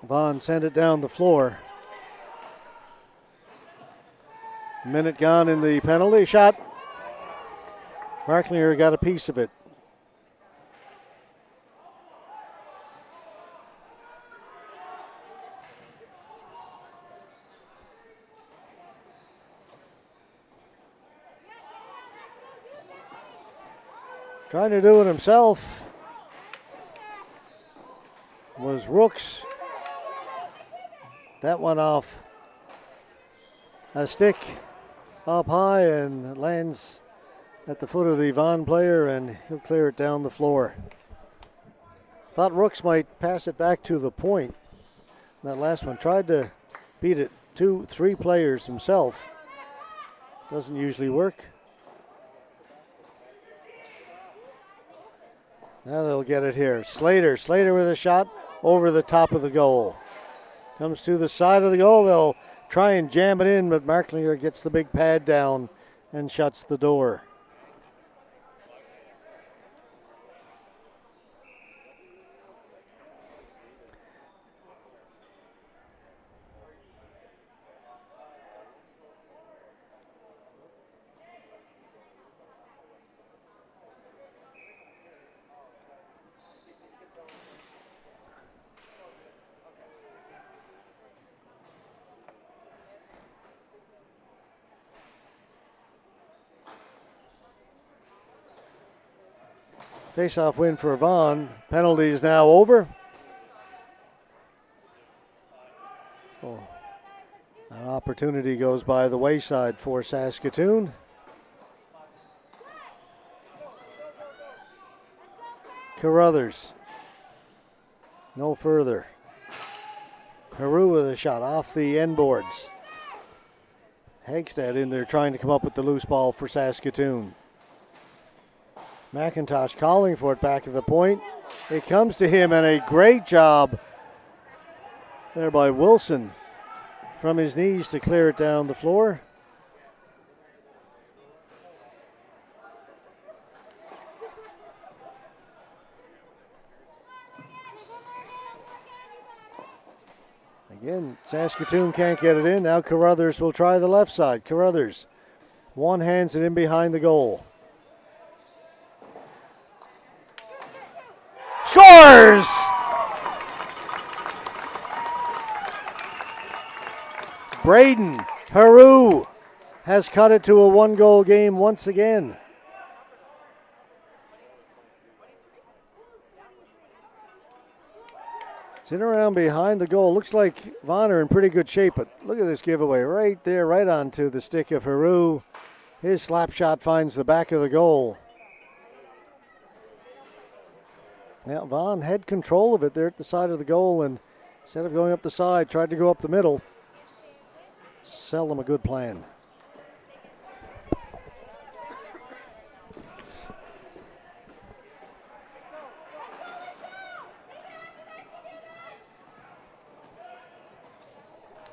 [SPEAKER 1] Vaughan sent it down the floor. Minute gone in the penalty shot. Marklinger got a piece of it. Trying to do it himself was Rooks. That one off a stick up high and lands at the foot of the Vaughan player, and he'll clear it down the floor. Thought Rooks might pass it back to the point. That last one tried to beat it 2-3 players himself. Doesn't usually work. Now they'll get it here. Slater with a shot over the top of the goal. Comes to the side of the goal. They'll try and jam it in, but Marklinger gets the big pad down and shuts the door. Face-off win for Vaughan. Penalty is now over. An opportunity goes by the wayside for Saskatoon. Carruthers. No further. Heroux with a shot off the end boards. Hagstad in there trying to come up with the loose ball for Saskatoon. McIntosh calling for it back at the point. It comes to him, and a great job there by Wilson from his knees to clear it down the floor. Again, Saskatoon can't get it in. Now Carruthers will try the left side. Carruthers one hands it in behind the goal. Scores! Braden Heroux has cut it to a one-goal game once again. It's in around behind the goal. Looks like Vaughan are in pretty good shape, but look at this giveaway right there, right onto the stick of Heroux. His slap shot finds the back of the goal. Now Vaughan had control of it there at the side of the goal, and instead of going up the side, tried to go up the middle. Seldom a good plan.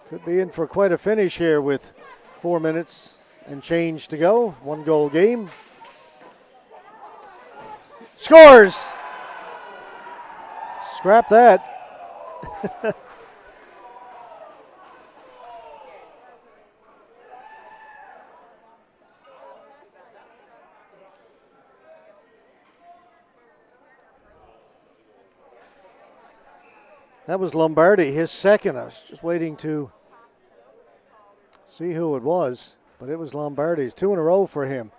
[SPEAKER 1] Could be in for quite a finish here with 4 minutes and change to go. One goal game. Scores! Scrap that. That was Lombardi, his second. I was just waiting to see who it was, but it was Lombardi's. 2 in a row for him.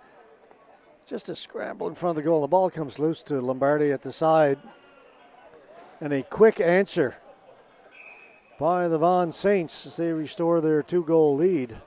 [SPEAKER 1] Just a scramble in front of the goal. The ball comes loose to Lombardi at the side. And a quick answer by the Vaughan Saints as they restore their 2-goal lead.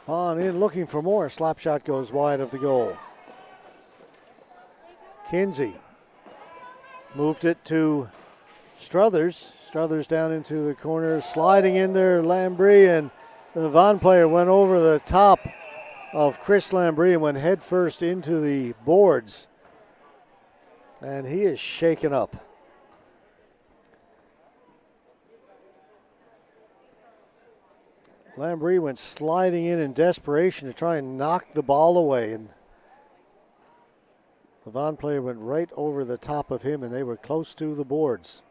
[SPEAKER 1] On in looking for more. Slap shot goes wide of the goal. Kinsey moved it to Struthers. Struthers down into the corner, sliding in there. Lambrie, and the Vaughan player went over the top of Chris Lambrie and went head first into the boards. And he is shaken up. Lambrie went sliding in desperation to try and knock the ball away, and the Vaughan player went right over the top of him, and they were close to the boards.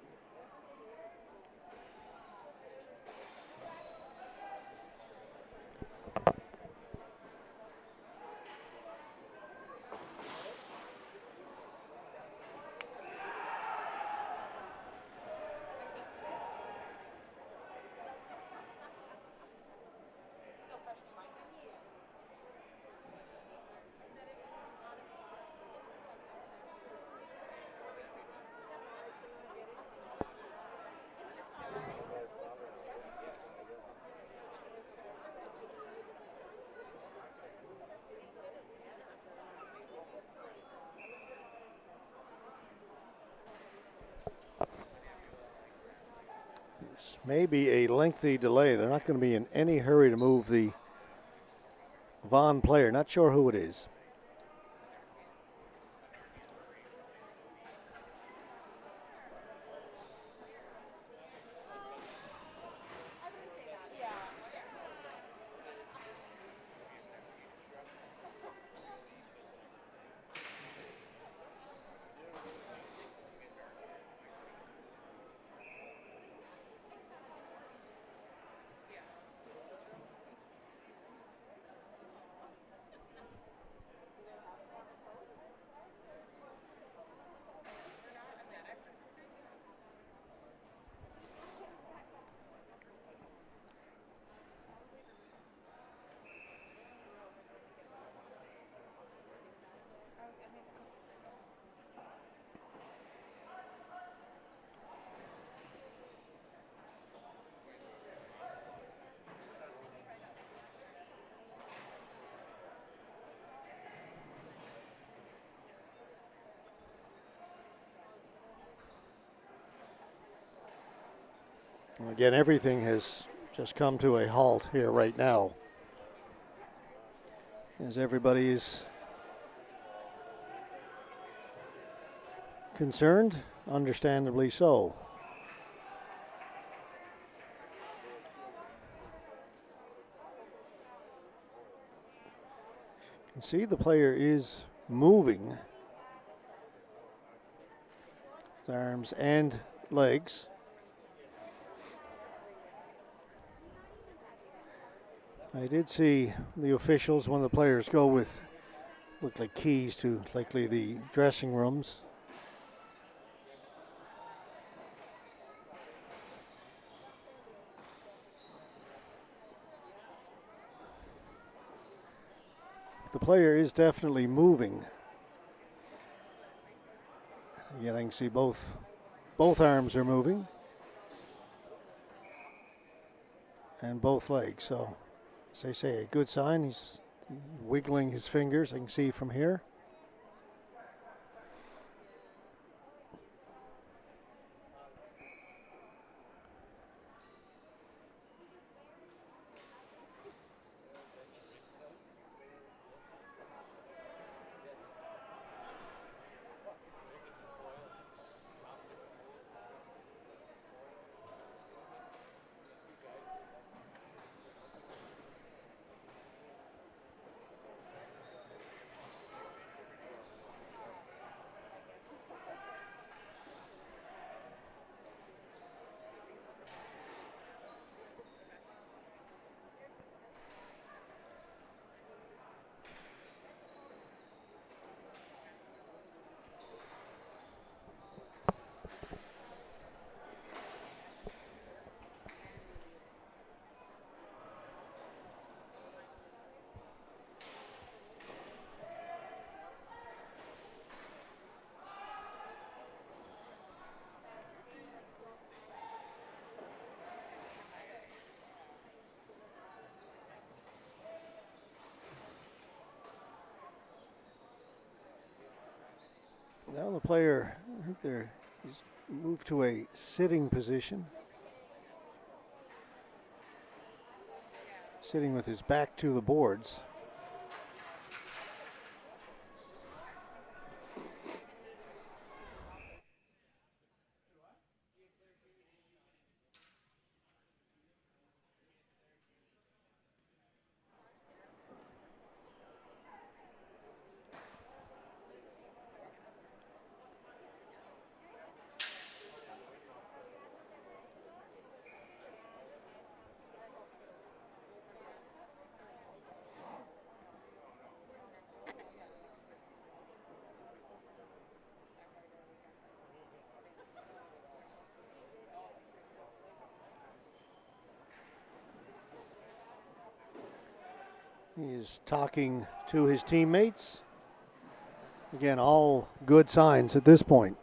[SPEAKER 1] Maybe a lengthy delay. They're not going to be in any hurry to move the Vaughan player. Not sure who it is. Again, everything has just come to a halt here right now, as everybody is concerned, understandably so. You can see the player is moving his arms and legs. I did see the officials, one of the players, go with, looked like keys to likely the dressing rooms. The player is definitely moving. Again, I can see both arms are moving and both legs. So, as they say, a good sign. He's wiggling his fingers. I can see from here. Now the player, I think he's moved to a sitting position. Sitting with his back to the boards. He is talking to his teammates. Again, all good signs at this point.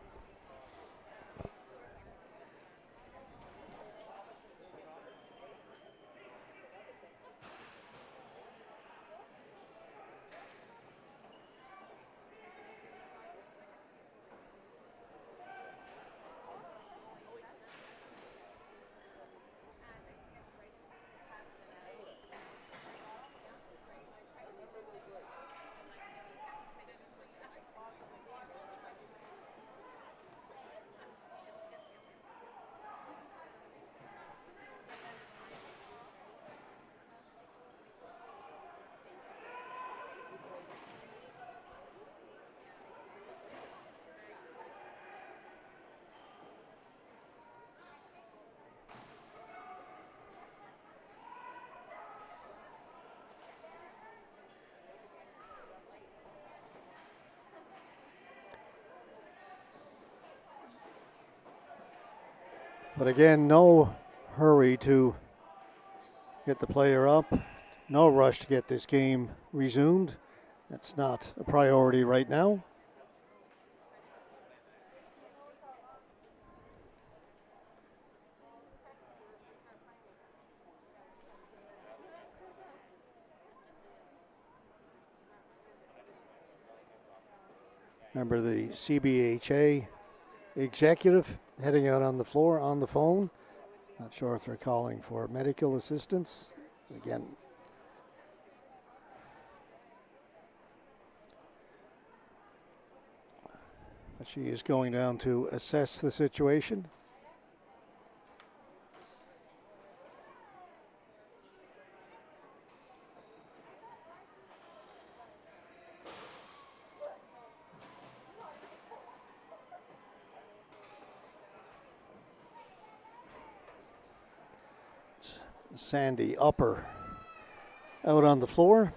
[SPEAKER 1] But again, no hurry to get the player up. No rush to get this game resumed. That's not a priority right now. Remember the CBHA executive heading out on the floor on the phone. Not sure if they're calling for medical assistance. Again, but she is going down to assess the situation. Sandy Upper out on the floor.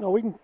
[SPEAKER 1] Oh, we can.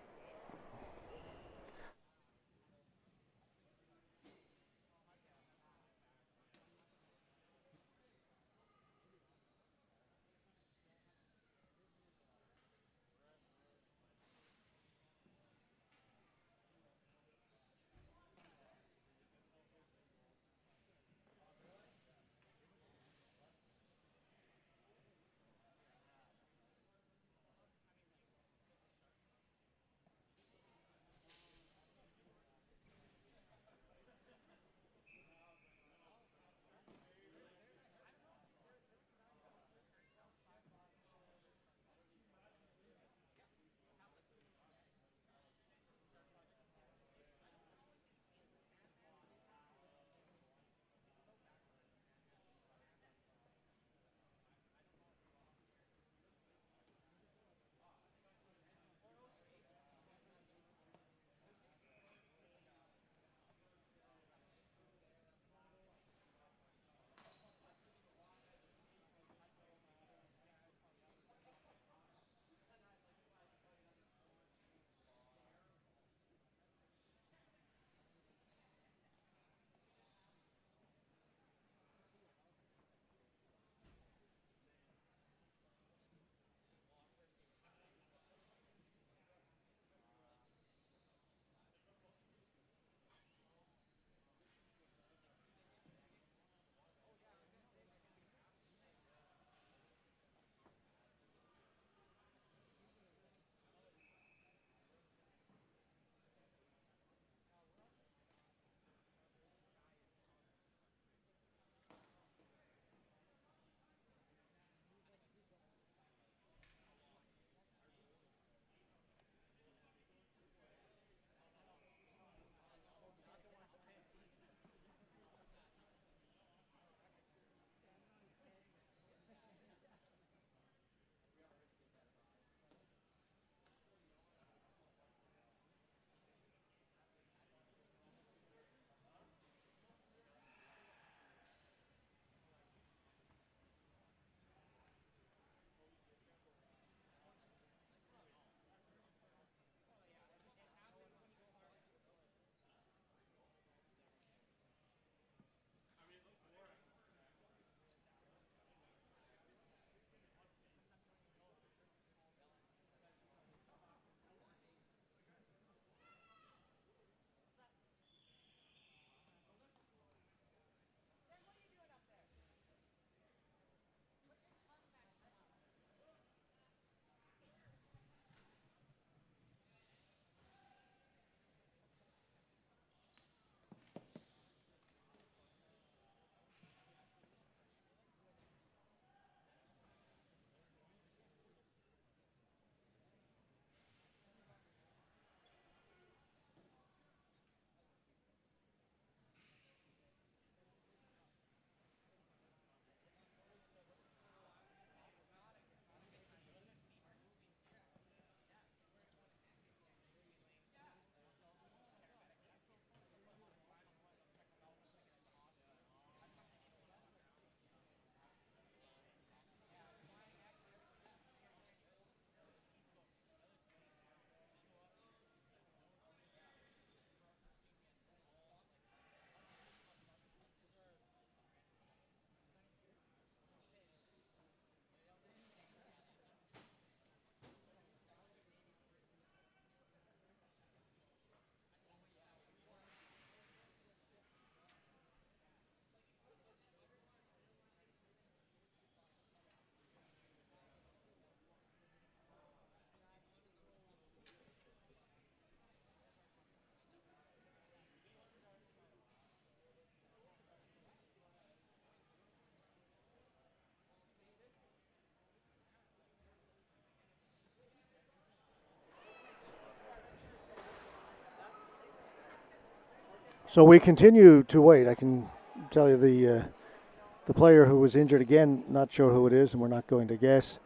[SPEAKER 1] So we continue to wait. I can tell you the player who was injured again, not sure who it is, and we're not going to guess,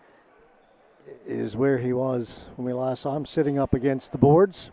[SPEAKER 1] is where he was when we last saw him, sitting up against the boards.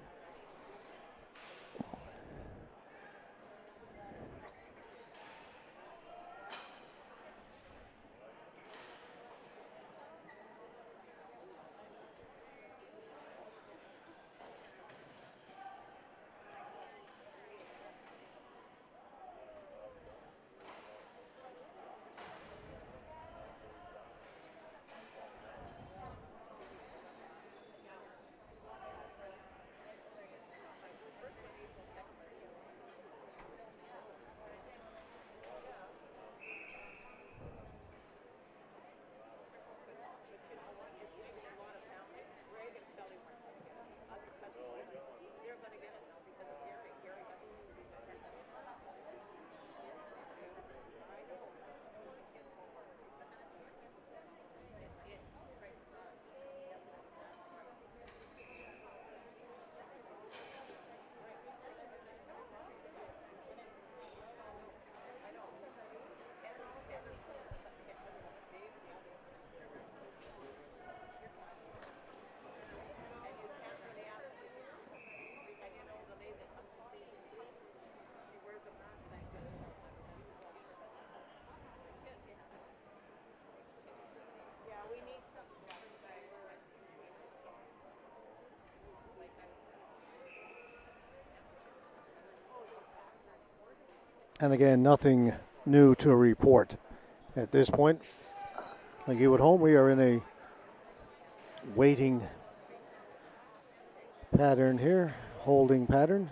[SPEAKER 1] And again, nothing new to report at this point. Like you at home, we are in a waiting pattern here, holding pattern.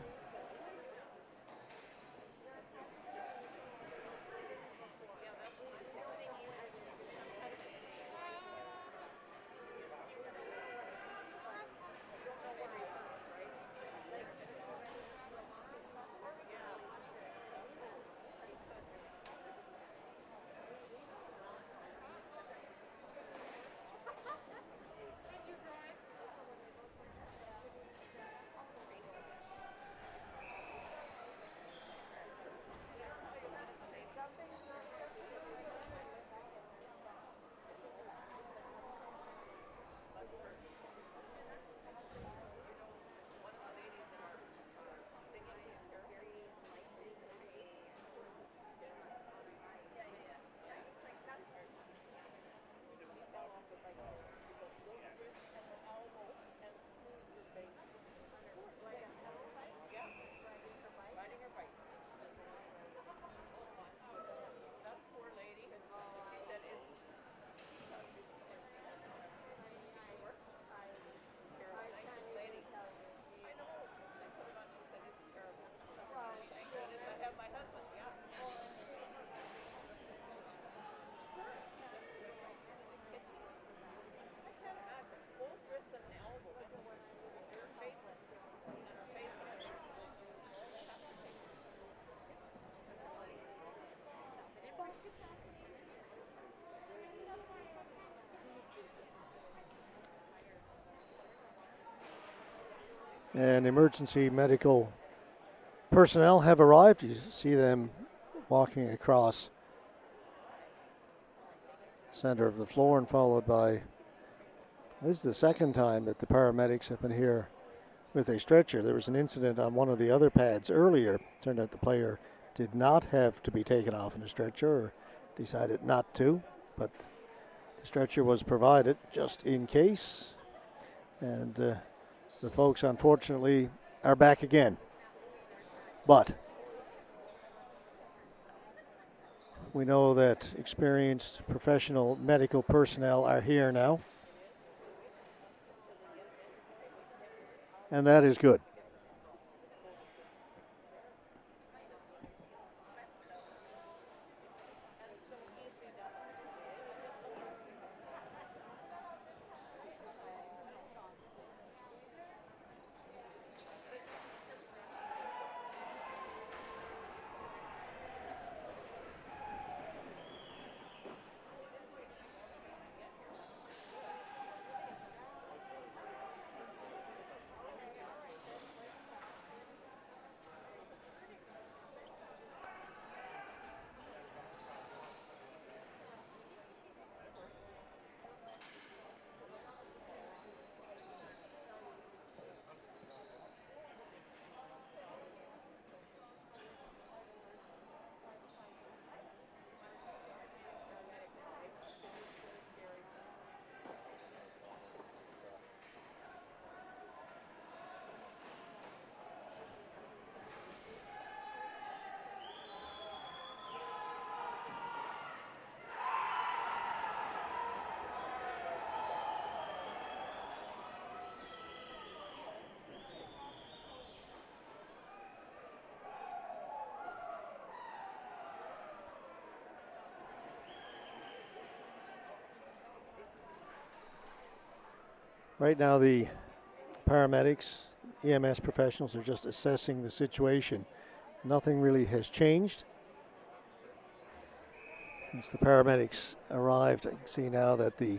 [SPEAKER 1] And emergency medical personnel have arrived. You see them walking across center of the floor and followed by, this is the second time that the paramedics have been here with a stretcher. There was an incident on one of the other pads earlier. Turned out the player did not have to be taken off in a stretcher, or decided not to, but the stretcher was provided just in case. And the folks, unfortunately, are back again. But we know that experienced professional medical personnel are here now. And that is good. Right now the paramedics, EMS professionals are just assessing the situation. Nothing really has changed since the paramedics arrived. I can see now that the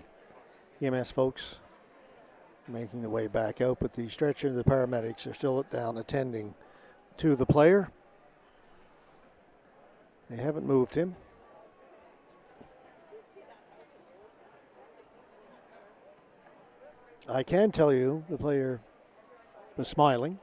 [SPEAKER 1] EMS folks are making their way back out, but the stretcher and the paramedics are still down attending to the player. They haven't moved him. I can tell you the player was smiling.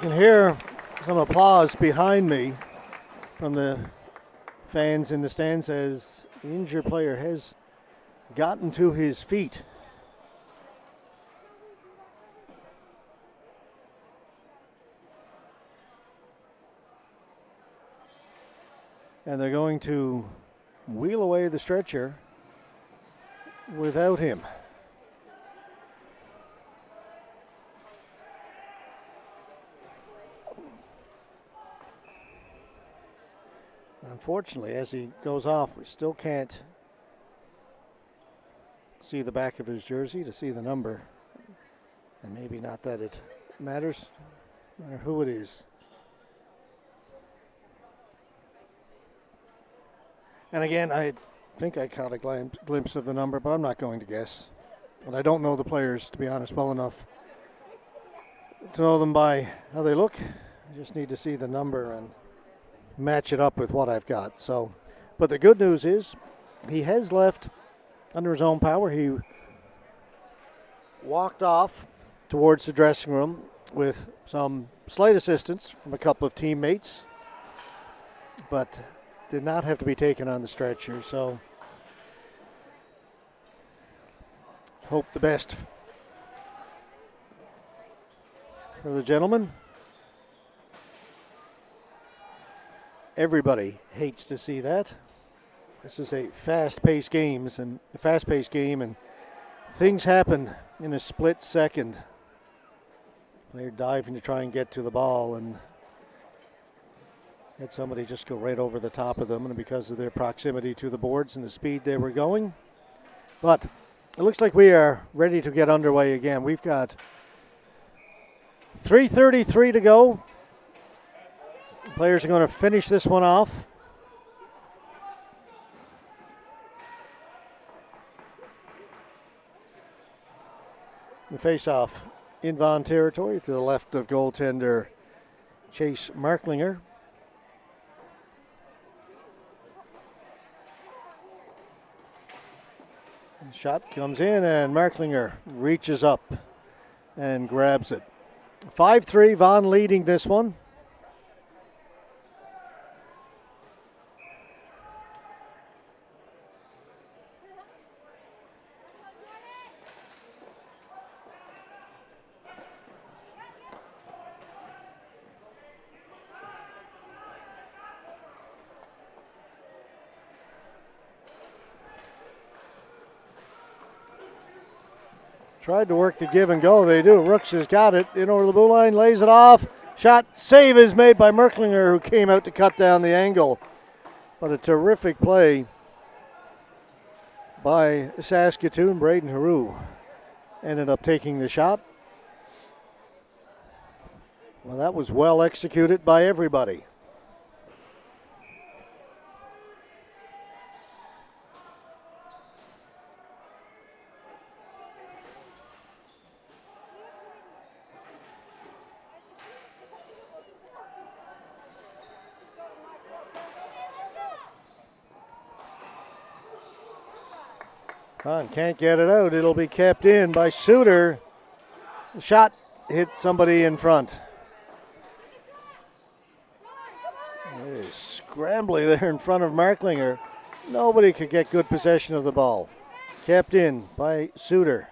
[SPEAKER 1] You can hear some applause behind me from the fans in the stands as the injured player has gotten to his feet. And they're going to wheel away the stretcher without him. Unfortunately, as he goes off, we still can't see the back of his jersey to see the number. And maybe not that it matters, no matter who it is. And again, I think I caught a glimpse of the number, but I'm not going to guess. And I don't know the players, to be honest, well enough to know them by how they look. I just need to see the number and match it up with what I've got. So, but the good news is he has left under his own power. He walked off towards the dressing room with some slight assistance from a couple of teammates, but did not have to be taken on the stretcher. So hope the best for the gentleman. Everybody hates to see that. This is a fast-paced game, and things happen in a split second. They're diving to try and get to the ball, and had somebody just go right over the top of them, and because of their proximity to the boards and the speed they were going. But it looks like we are ready to get underway again. We've got 3:33 to go. Players are going to finish this one off. The face-off in Vaughan territory to the left of goaltender Chase Marklinger. The shot comes in and Marklinger reaches up and grabs it. 5-3, Vaughan leading this one. Tried to work the give and go. They do. Rooks has got it. In over the blue line, lays it off. Shot save is made by Merklinger, who came out to cut down the angle. But a terrific play by Saskatoon. Braden Heroux ended up taking the shot. Well, that was well executed by everybody. Can't get it out. It'll be kept in by Suter. The shot hit somebody in front. It is scrambly there in front of Marklinger. Nobody could get good possession of the ball. Kept in by Suter.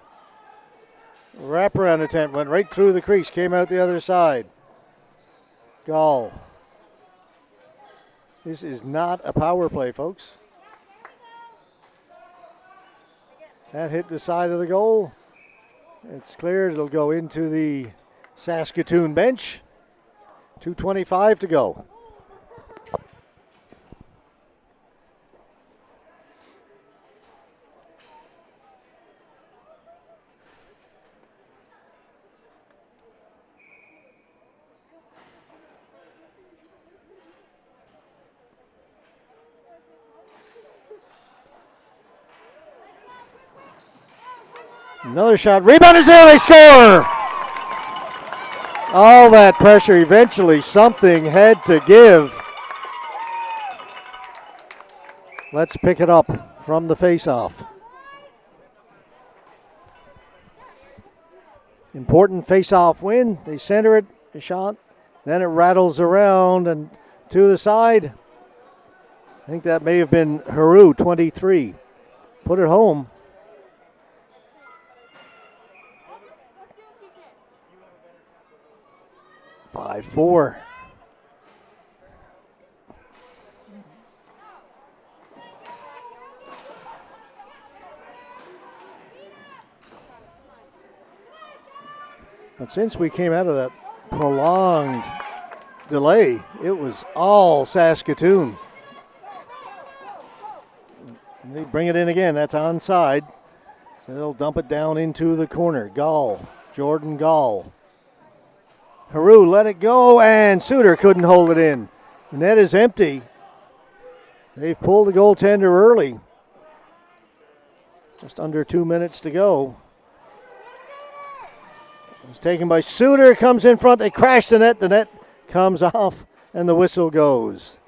[SPEAKER 1] Wraparound attempt went right through the crease, came out the other side. Gall. This is not a power play, folks. That hit the side of the goal. It's cleared. It'll go into the Saskatoon bench. 2:25 to go. Another shot. Rebound is there. They score. All that pressure. Eventually something had to give. Let's pick it up from the face-off. Important face-off win. They center it. A shot. Then it rattles around and to the side. I think that may have been Heroux, 23. Put it home. 5-4. But since we came out of that prolonged delay, it was all Saskatoon. And they bring it in again. That's onside. So they'll dump it down into the corner. Gall, Jordan Gall. Heroux let it go, and Suter couldn't hold it in. The net is empty. They've pulled the goaltender early. Just under 2 minutes to go. It's taken by Suter, comes in front. They crash the net. The net comes off, and the whistle goes.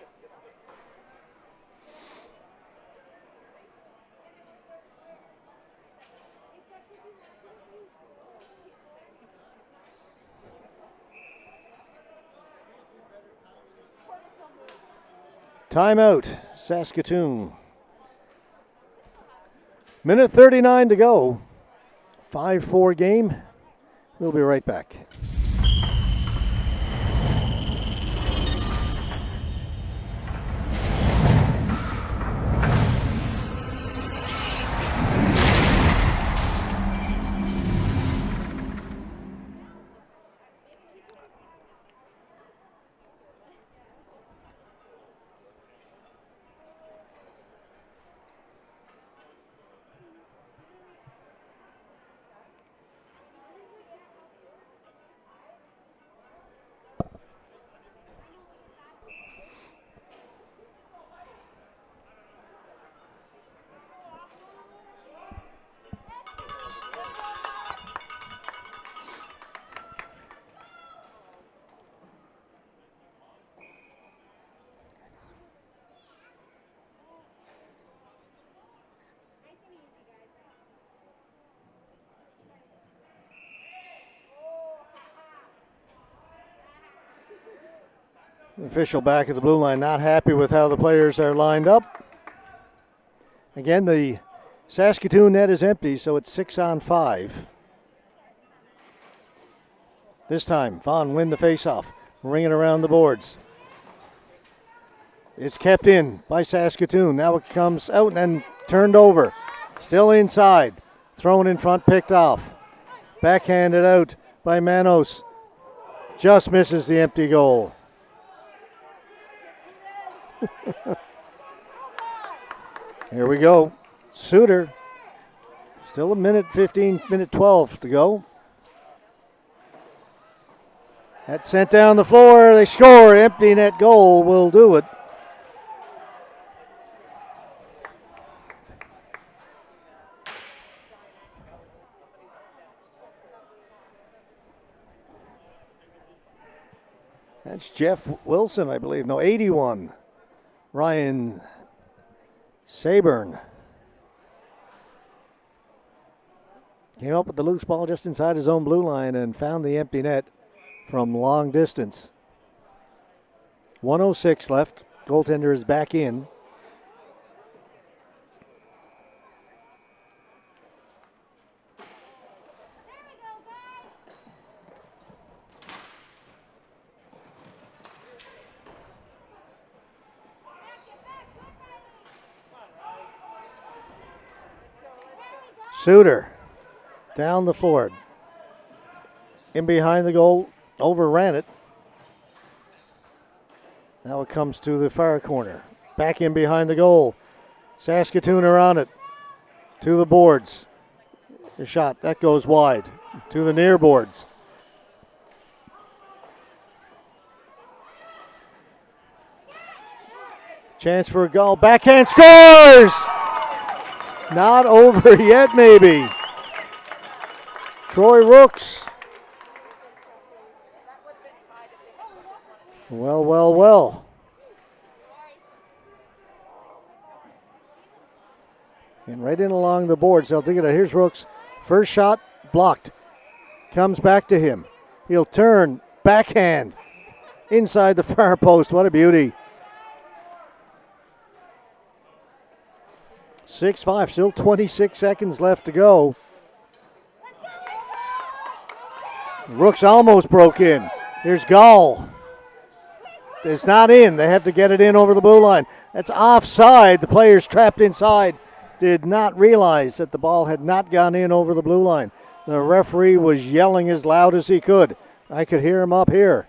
[SPEAKER 1] Timeout, Saskatoon. Minute 39 to go. 5-4 game. We'll be right back. The official back at the blue line not happy with how the players are lined up. Again, the Saskatoon net is empty, so it's 6-on-5. This time, Vaughan win the faceoff, ringing around the boards. It's kept in by Saskatoon. Now it comes out and turned over. Still inside. Thrown in front, picked off. Backhanded out by Manos. Just misses the empty goal. Here we go. Suter. Still a minute 12 to go. That's sent down the floor. They score. Empty net goal will do it. That's Jeff Wilson, I believe. No, 81. Ryan Saburn. Came up with the loose ball just inside his own blue line and found the empty net from long distance. 1:06 left. Goaltender is back in. Suter down the floor. In behind the goal, overran it. Now it comes to the far corner. Back in behind the goal. Saskatoon are on it. To the boards. A shot, that goes wide. To the near boards. Chance for a goal. Backhand scores! Not over yet, maybe. Troy Rooks. Well. And right in along the boards. They'll dig it out. Here's Rooks. First shot blocked. Comes back to him. He'll turn. Backhand. Inside the far post. What a beauty. 6-5. Still 26 seconds left to go. Rooks almost broke in. Here's Gall. It's not in. They have to get it in over the blue line. That's offside. The players trapped inside did not realize that the ball had not gone in over the blue line. The referee was yelling as loud as he could. I could hear him up here.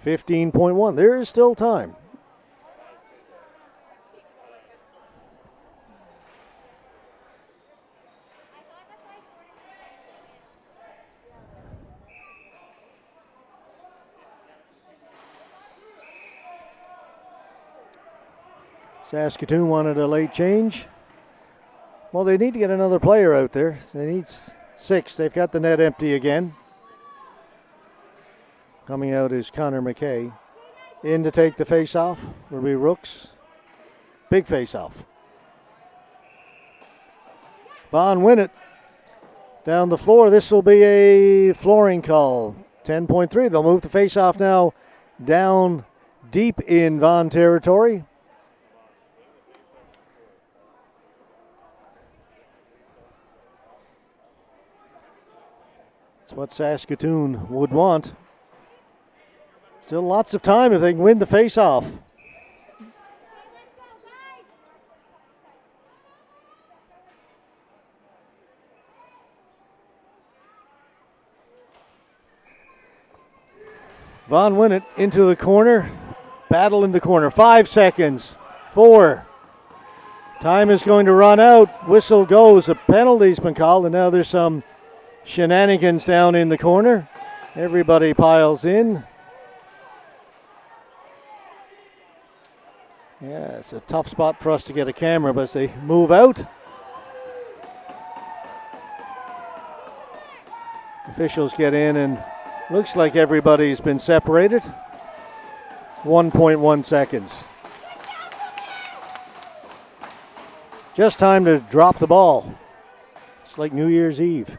[SPEAKER 1] .1. There is still time. Saskatoon wanted a late change. Well, they need to get another player out there. They need 6. They've got the net empty again. Coming out is Connor McKay. In to take the face-off will be Rooks. Big face-off. Vaughan win it. down the floor. This will be a flooring call. 10.3. They'll move the face-off now down deep in Vaughan territory. That's what Saskatoon would want. Still lots of time if they can win the face-off. Vaughan win it into the corner. Battle in the corner. 5 seconds. 4. Time is going to run out. Whistle goes. A penalty's been called, and now there's some shenanigans down in the corner. Everybody piles in. Yeah, it's a tough spot for us to get a camera, but as they move out, officials get in, and looks like everybody's been separated. 1.1 seconds. Just time to drop the ball. It's like New Year's Eve.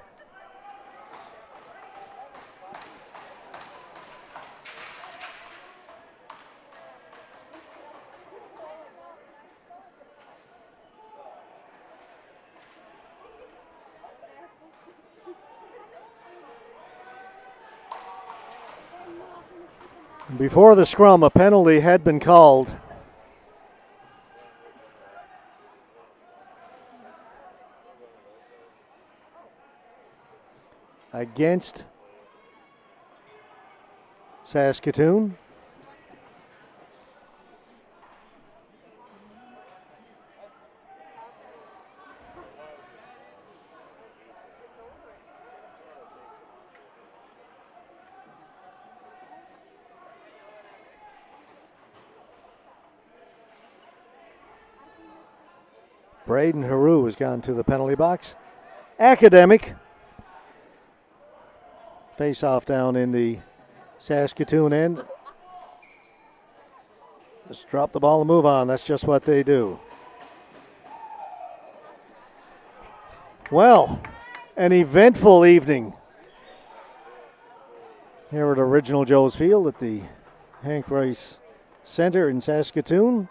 [SPEAKER 1] Before the scrum, a penalty had been called. Against Saskatoon. Braden Haru has gone to the penalty box. Academic. Face off down in the Saskatoon end. Just drop the ball and move on. That's just what they do. Well, an eventful evening here at Original Joe's Field at the Hank Rice Center in Saskatoon.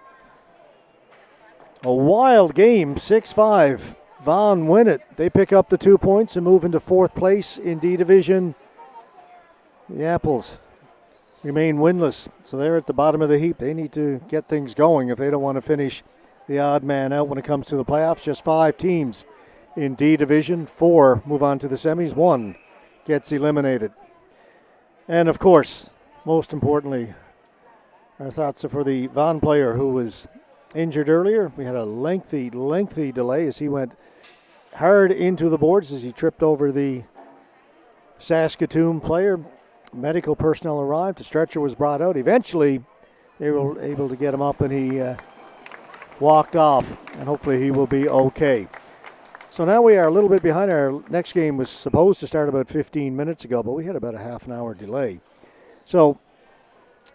[SPEAKER 1] A wild game, 6-5. Vaughan win it. They pick up the 2 points and move into 4th place in D Division. The Apples remain winless, so they're at the bottom of the heap. They need to get things going if they don't want to finish the odd man out when it comes to the playoffs. Just 5 teams in D Division. 4 move on to the semis. 1 gets eliminated. And, of course, most importantly, our thoughts are for the Vaughan player who was injured earlier. We had a lengthy delay as he went hard into the boards as he tripped over the Saskatoon player. Medical personnel arrived. The stretcher was brought out. Eventually, they were able to get him up, and he walked off, and hopefully he will be okay. So now we are a little bit behind. Our next game was supposed to start about 15 minutes ago, but we had about a half an hour delay. So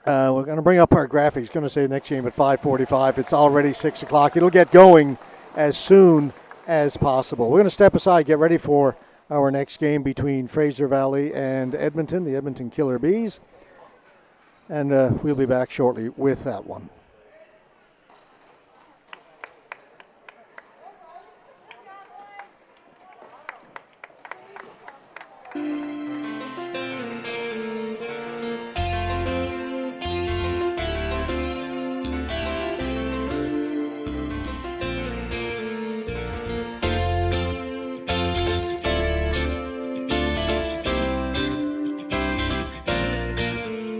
[SPEAKER 1] we're going to bring up our graphics. Going to say the next game at 5:45. It's already 6 o'clock. It'll get going as soon as possible. We're going to step aside, get ready for our next game between Fraser Valley and Edmonton, the Edmonton Killer Bees. And we'll be back shortly with that one.